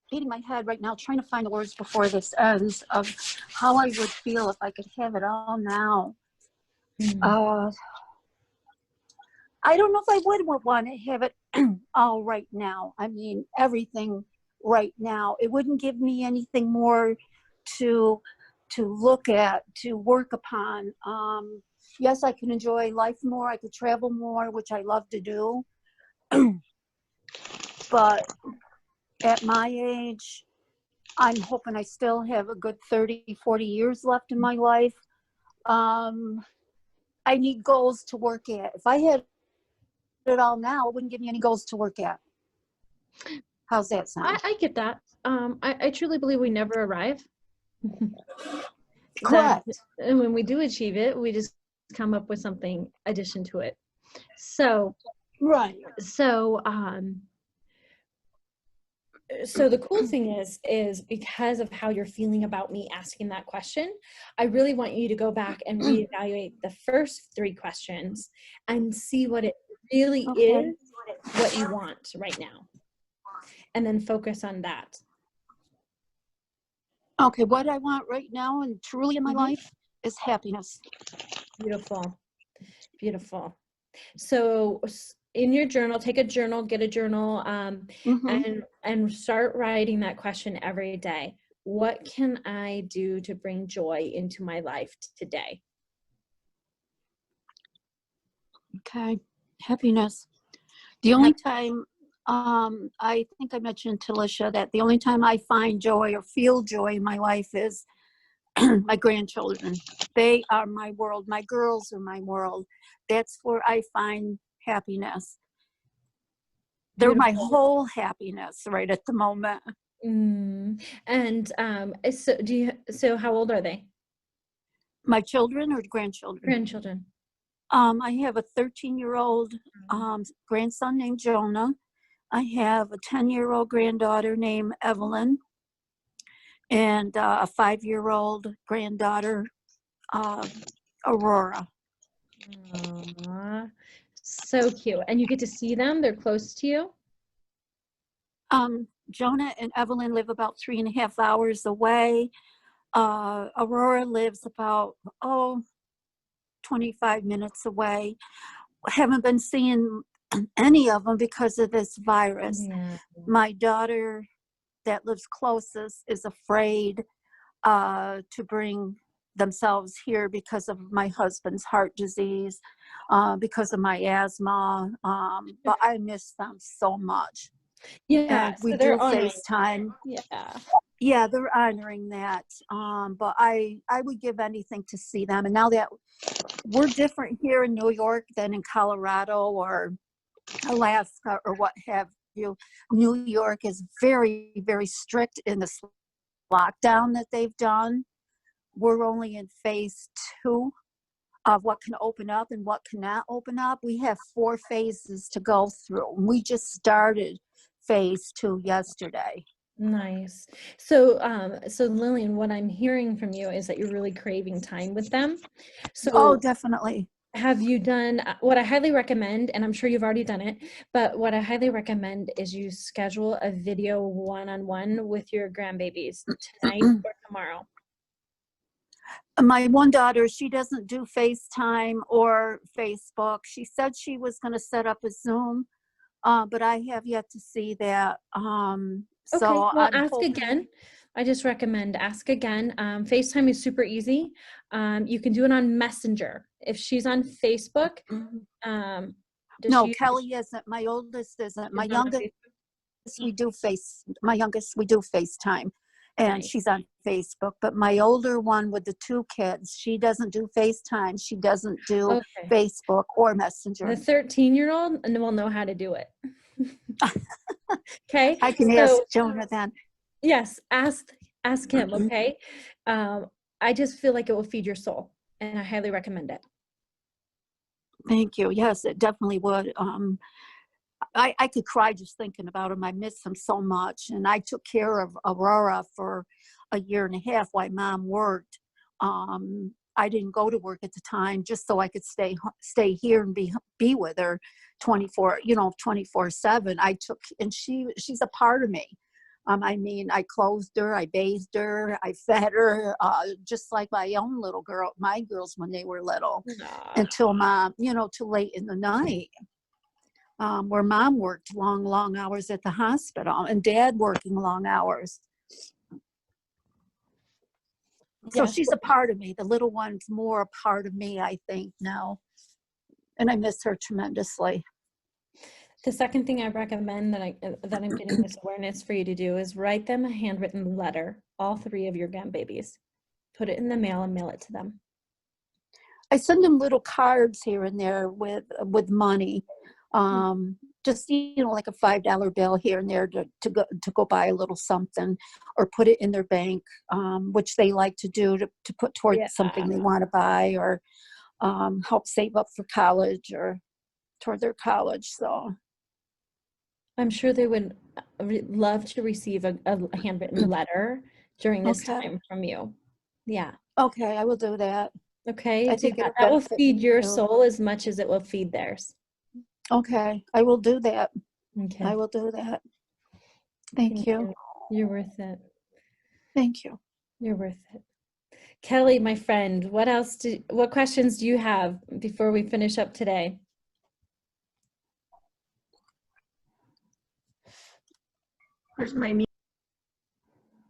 beating my head right now trying to find the words before this ends of how I would feel if I could have it all now. I don't know if I would want to have it all right now. I mean, everything right now. It wouldn't give me anything more to look at, to work upon. Yes, I can enjoy life more. I could travel more, which I love to do. But at my age, I'm hoping I still have a good 30, 40 years left in my life. I need goals to work at. If I had it all now, it wouldn't give me any goals to work at. How's that sound? I get that. I truly believe we never arrive. Correct. And when we do achieve it, we just come up with something addition to it. So, Right. So the cool thing is because of how you're feeling about me asking that question, I really want you to go back and reevaluate the first 3 questions and see what it really is, what you want right now, and then focus on that. Okay, what I want right now and truly in my life is happiness. Beautiful. Beautiful. So in your journal, take a journal, get a journal, and start writing that question every day. What can I do to bring joy into my life today? Okay, happiness. The only time, I think I mentioned to Lisha that the only time I find joy or feel joy in my life is my grandchildren. They are my world. My girls are my world. That's where I find happiness. They're my whole happiness right at the moment. And so how old are they? My children or grandchildren? Grandchildren. I have a 13-year-old grandson named Jonah. I have a 10-year-old granddaughter named Evelyn, and a 5-year-old granddaughter, Aurora. Aww, so cute. And you get to see them? They're close to you? Jonah and Evelyn live about 3.5 hours away. Aurora lives about 25 minutes away. Haven't been seeing any of them because of this virus. Yeah. My daughter that lives closest is afraid to bring themselves here because of my husband's heart disease, because of my asthma. But I miss them so much. Yeah, And we so do they're honoring. FaceTime. Yeah. Yeah, they're honoring that. But I would give anything to see them. And now that we're different here in New York than in Colorado or Alaska or what have you, New York is very, very strict in this lockdown that they've done. We're only in phase 2 of what can open up and what cannot open up. We have 4 phases to go through. We just started phase 2 yesterday. Nice. So Lillian, what I'm hearing from you is that you're really craving time with them. So Definitely. have you done what I highly recommend, and I'm sure you've already done it, but what I highly recommend is you schedule a video one-on-one with your grandbabies tonight or tomorrow. My one daughter, she doesn't do FaceTime or Facebook. She said she was going to set up a Zoom, but I have yet to see that. Okay, So well, I'm ask hoping... again. I just recommend ask again. FaceTime is super easy. You can do it on Messenger. If she's on Facebook, No, Kelly isn't. My oldest isn't. My youngest, we do FaceTime, and Nice. she's on Facebook. But my older one with the 2 kids, she doesn't do FaceTime. She doesn't do Facebook or Messenger. The 13-year-old will know how to do it. Okay. I can ask Jonah then. Yes, ask him. Okay. I just feel like it will feed your soul, and I highly recommend it. Thank you. Yes, it definitely would. I could cry just thinking about him. I miss him so much. And I took care of Aurora for 1.5 years while Mom worked. I didn't go to work at the time just so I could stay here and be with her 24/7. And she's a part of me. I mean, I clothed her, I bathed her, I fed her, just like my girls when they were little, until Mom, till late in the night. Where Mom worked long hours at the hospital and Dad working long hours. So she's a part of me. The little one's more a part of me, I think, now. And I miss her tremendously. The second thing I recommend that I'm getting this awareness for you to do is write them a handwritten letter, all 3 of your grandbabies. Put it in the mail and mail it to them. I send them little cards here and there with money. just, like a $5 bill here and there to go buy a little something, or put it in their bank, which they like to do to put towards Yeah. something they want to buy, or help save up for college or toward their college. So I'm sure they would love to receive a handwritten letter during this Okay. time from you. Yeah. okay, I will do that. Okay. I think it'll that will benefit feed me your too. soul as much as it will feed theirs. Okay, I will do that. Okay. I will do that. Thank you. You're worth it. Thank you. You're worth it. Kelly, my friend, what questions do you have before we finish up today? Where's my mute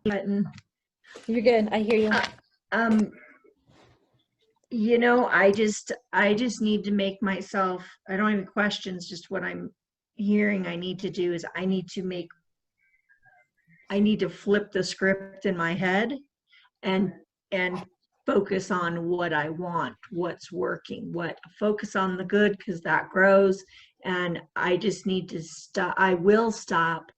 button? You're good. I hear you. I just need to make myself, I don't have questions, just what I'm hearing I need to do is I need to flip the script in my head and focus on what I want, what's working, focus on the good, because that grows. And I just need to stop. I will stop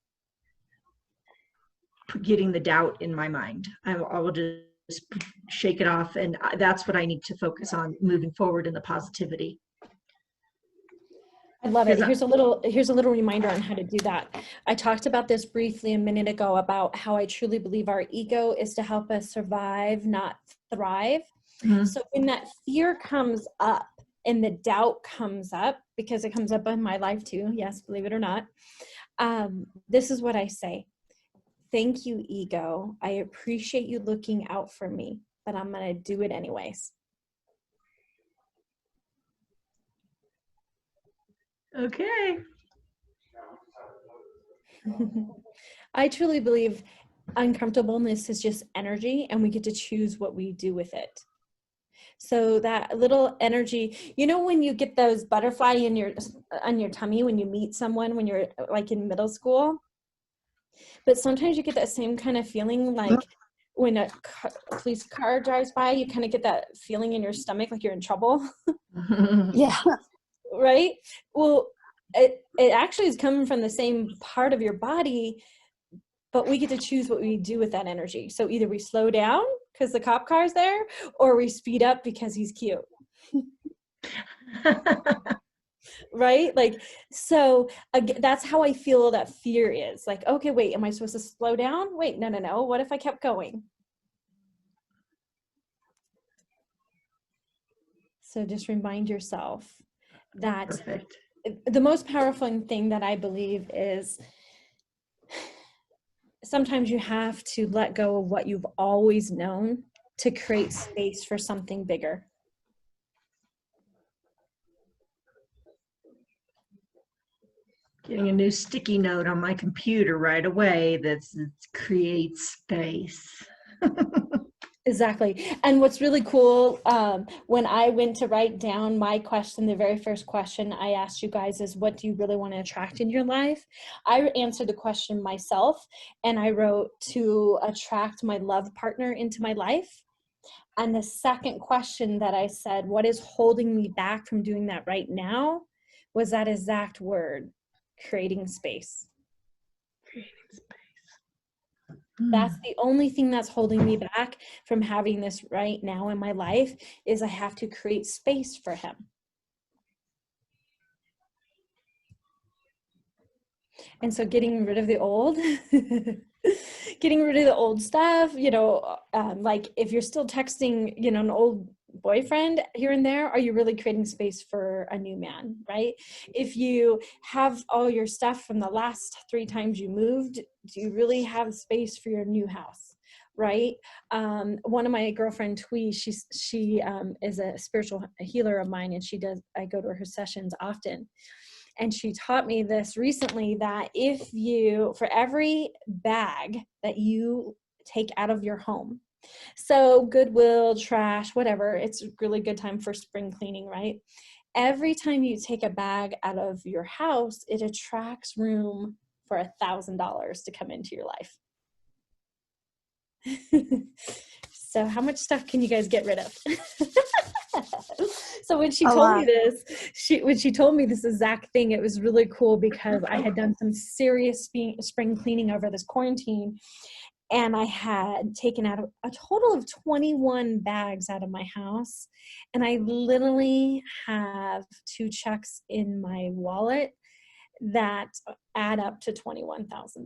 getting the doubt in my mind. I will just shake it off, and that's what I need to focus on moving forward in the positivity. I love it. Here's a little reminder on how to do that. I talked about this briefly a minute ago about how I truly believe our ego is to help us survive, not thrive. Mm-hmm. So when that fear comes up and the doubt comes up, because it comes up in my life too, yes, believe it or not, this is what I say. Thank you, ego. I appreciate you looking out for me, but I'm going to do it anyways. Okay. I truly believe uncomfortableness is just energy, and we get to choose what we do with it. So that little energy, when you get those butterfly on your tummy when you meet someone when you're like in middle school, but sometimes you get that same kind of feeling like when a police car drives by, you kind of get that feeling in your stomach like you're in trouble. Yeah. Right? Well, it actually is coming from the same part of your body, but we get to choose what we do with that energy. So either we slow down because the cop car's there, or we speed up because he's cute. Right? Like, so again, that's how I feel that fear is. Like, okay, wait, am I supposed to slow down? Wait, no. What if I kept going? So just remind yourself that Perfect. The most powerful thing that I believe is sometimes you have to let go of what you've always known to create space for something bigger. Getting a new sticky note on my computer right away that creates space. Exactly. And what's really cool, when I went to write down my question, the very first question I asked you guys is, what do you really want to attract in your life? I answered the question myself, and I wrote, to attract my love partner into my life. And the second question that I said, what is holding me back from doing that right now, was that exact word, creating space. That's the only thing that's holding me back from having this right now in my life, is I have to create space for him. And so getting rid of the old, getting rid of the old stuff, like if you're still texting, an old boyfriend here and there, are you really creating space for a new man, right? If you have all your stuff from the last 3 times you moved, do you really have space for your new house, right? One of my girlfriend, Twee, she is a spiritual healer of mine, and I go to her sessions often. And she taught me this recently, that for every bag that you take out of your home, so Goodwill, trash, whatever, it's a really good time for spring cleaning, right? Every time you take a bag out of your house, it attracts room for $1,000 to come into your life. So how much stuff can you guys get rid of? So So when she A told me lot. this, when she told me this exact thing, it was really cool because I had done some serious spring cleaning over this quarantine, and I had taken out a total of 21 bags out of my house, and I literally have 2 checks in my wallet that add up to $21,000.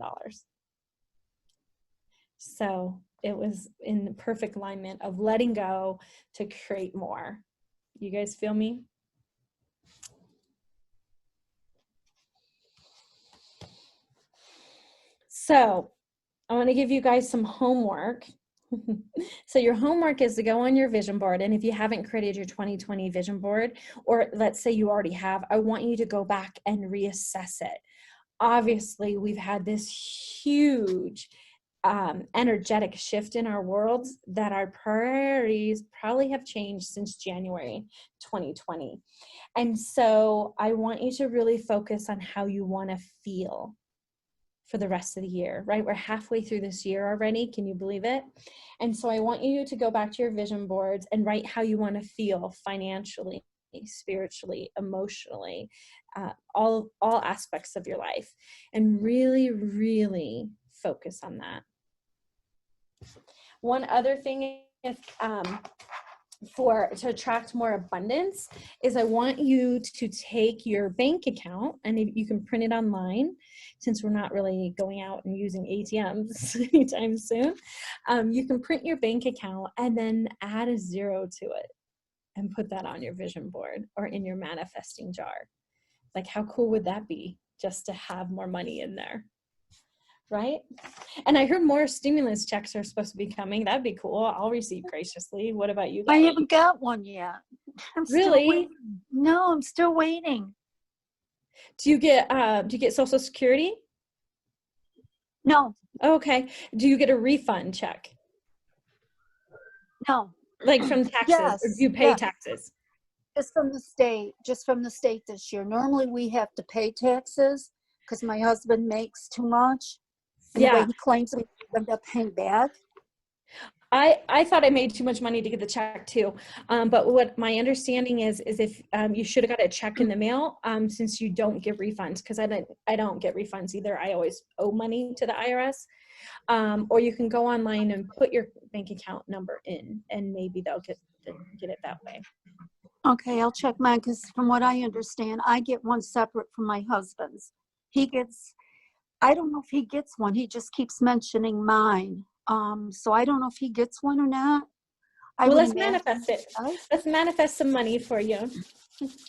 So it was in the perfect alignment of letting go to create more. You guys feel me? So I want to give you guys some homework. So your homework is to go on your vision board. And if you haven't created your 2020 vision board, or let's say you already have, I want you to go back and reassess it. Obviously, we've had this huge energetic shift in our worlds that our priorities probably have changed since January 2020. And so I want you to really focus on how you want to feel for the rest of the year, right? We're halfway through this year already. Can you believe it? And so I want you to go back to your vision boards and write how you want to feel financially, spiritually, emotionally, all aspects of your life, and really, really focus on that. One other thing is to attract more abundance is I want you to take your bank account, and if you can print it online, since we're not really going out and using ATMs anytime soon, you can print your bank account and then add a 0 to it and put that on your vision board or in your manifesting jar. Like, how cool would that be, just to have more money in there? Right? And I heard more stimulus checks are supposed to be coming. That'd be cool. I'll receive graciously. What about you guys? I haven't got one yet. I'm still Really? waiting. No, I'm still waiting. Do you get Social Security? No, Okay. Do you get a refund check? no. Like from taxes? Or do you pay Yes. taxes? Just from the state this year. Normally we have to pay taxes because my husband makes too much. And the way he claims we end up paying back. I thought I made too much money to get the check too. But what my understanding is if you should have got a check in the mail, since you don't get refunds, because I don't get refunds either. I always owe money to the IRS. Or you can go online and put your bank account number in, and maybe they'll get it that way. Okay, I'll check mine because from what I understand, I get one separate from my husband's. I don't know if he gets one. He just keeps mentioning mine. So I don't know if he gets one or not. Well, let's manifest it. Let's manifest some money for you.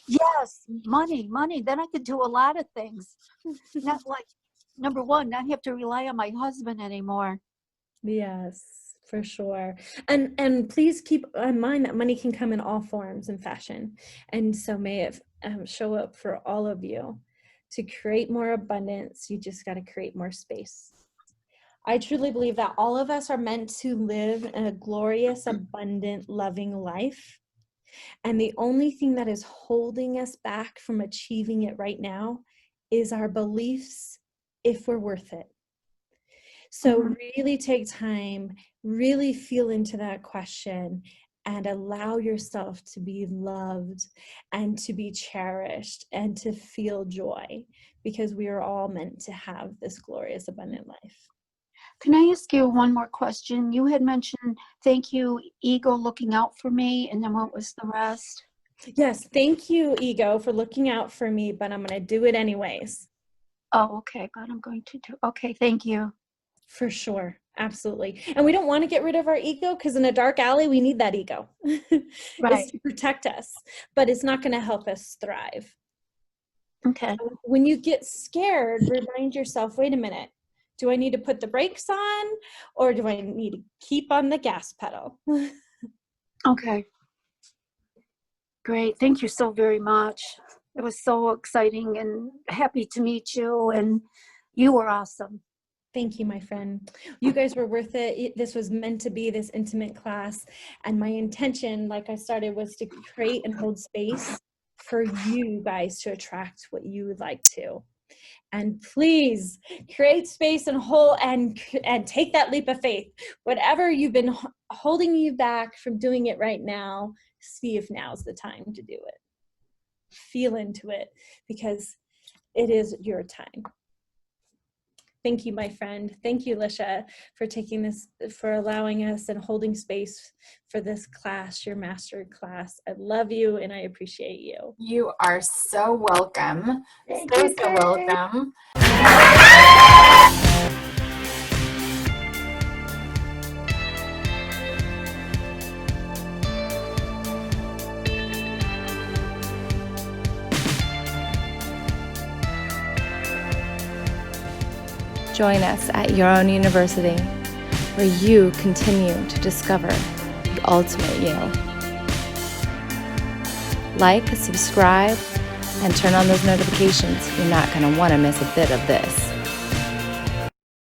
Yes, money. Then I could do a lot of things. Not like, number one, not have to rely on my husband anymore. Yes, for sure. And please keep in mind that money can come in all forms and fashion. And so may it show up for all of you. To create more abundance, you just got to create more space. I truly believe that all of us are meant to live a glorious, abundant, loving life. And the only thing that is holding us back from achieving it right now is our beliefs, if we're worth it. So really take time, really feel into that question, and allow yourself to be loved and to be cherished and to feel joy, because we are all meant to have this glorious, abundant life. Can I ask you one more question? You had mentioned, thank you, ego, looking out for me, and then what was the rest? Yes, thank you, ego, for looking out for me, but I'm going to do it anyways. Oh, okay, but I'm going to do, okay, thank you. For sure. Absolutely. And we don't want to get rid of our ego, because in a dark alley, we need that ego. Right. It's to protect us, but it's not going to help us thrive. Okay. When you get scared, remind yourself, wait a minute, do I need to put the brakes on, or do I need to keep on the gas pedal? Okay. Great. Thank you so very much. It was so exciting and happy to meet you, and you were awesome. Thank you, my friend. You guys were worth it. This was meant to be this intimate class. And my intention, like I started, was to create and hold space for you guys to attract what you would like to. And please create space and hold and take that leap of faith. Whatever you've been holding you back from doing it right now, see if now's the time to do it. Feel into it, because it is your time. Thank you, my friend. Thank you, Lisha, for taking this, for allowing us and holding space for this class, your master class. I love you and I appreciate you. You are so welcome. Thank So you, Kay. welcome. Join us at Your Own University, where you continue to discover the ultimate you. Like, subscribe, and turn on those notifications. You're not going to want to miss a bit of this.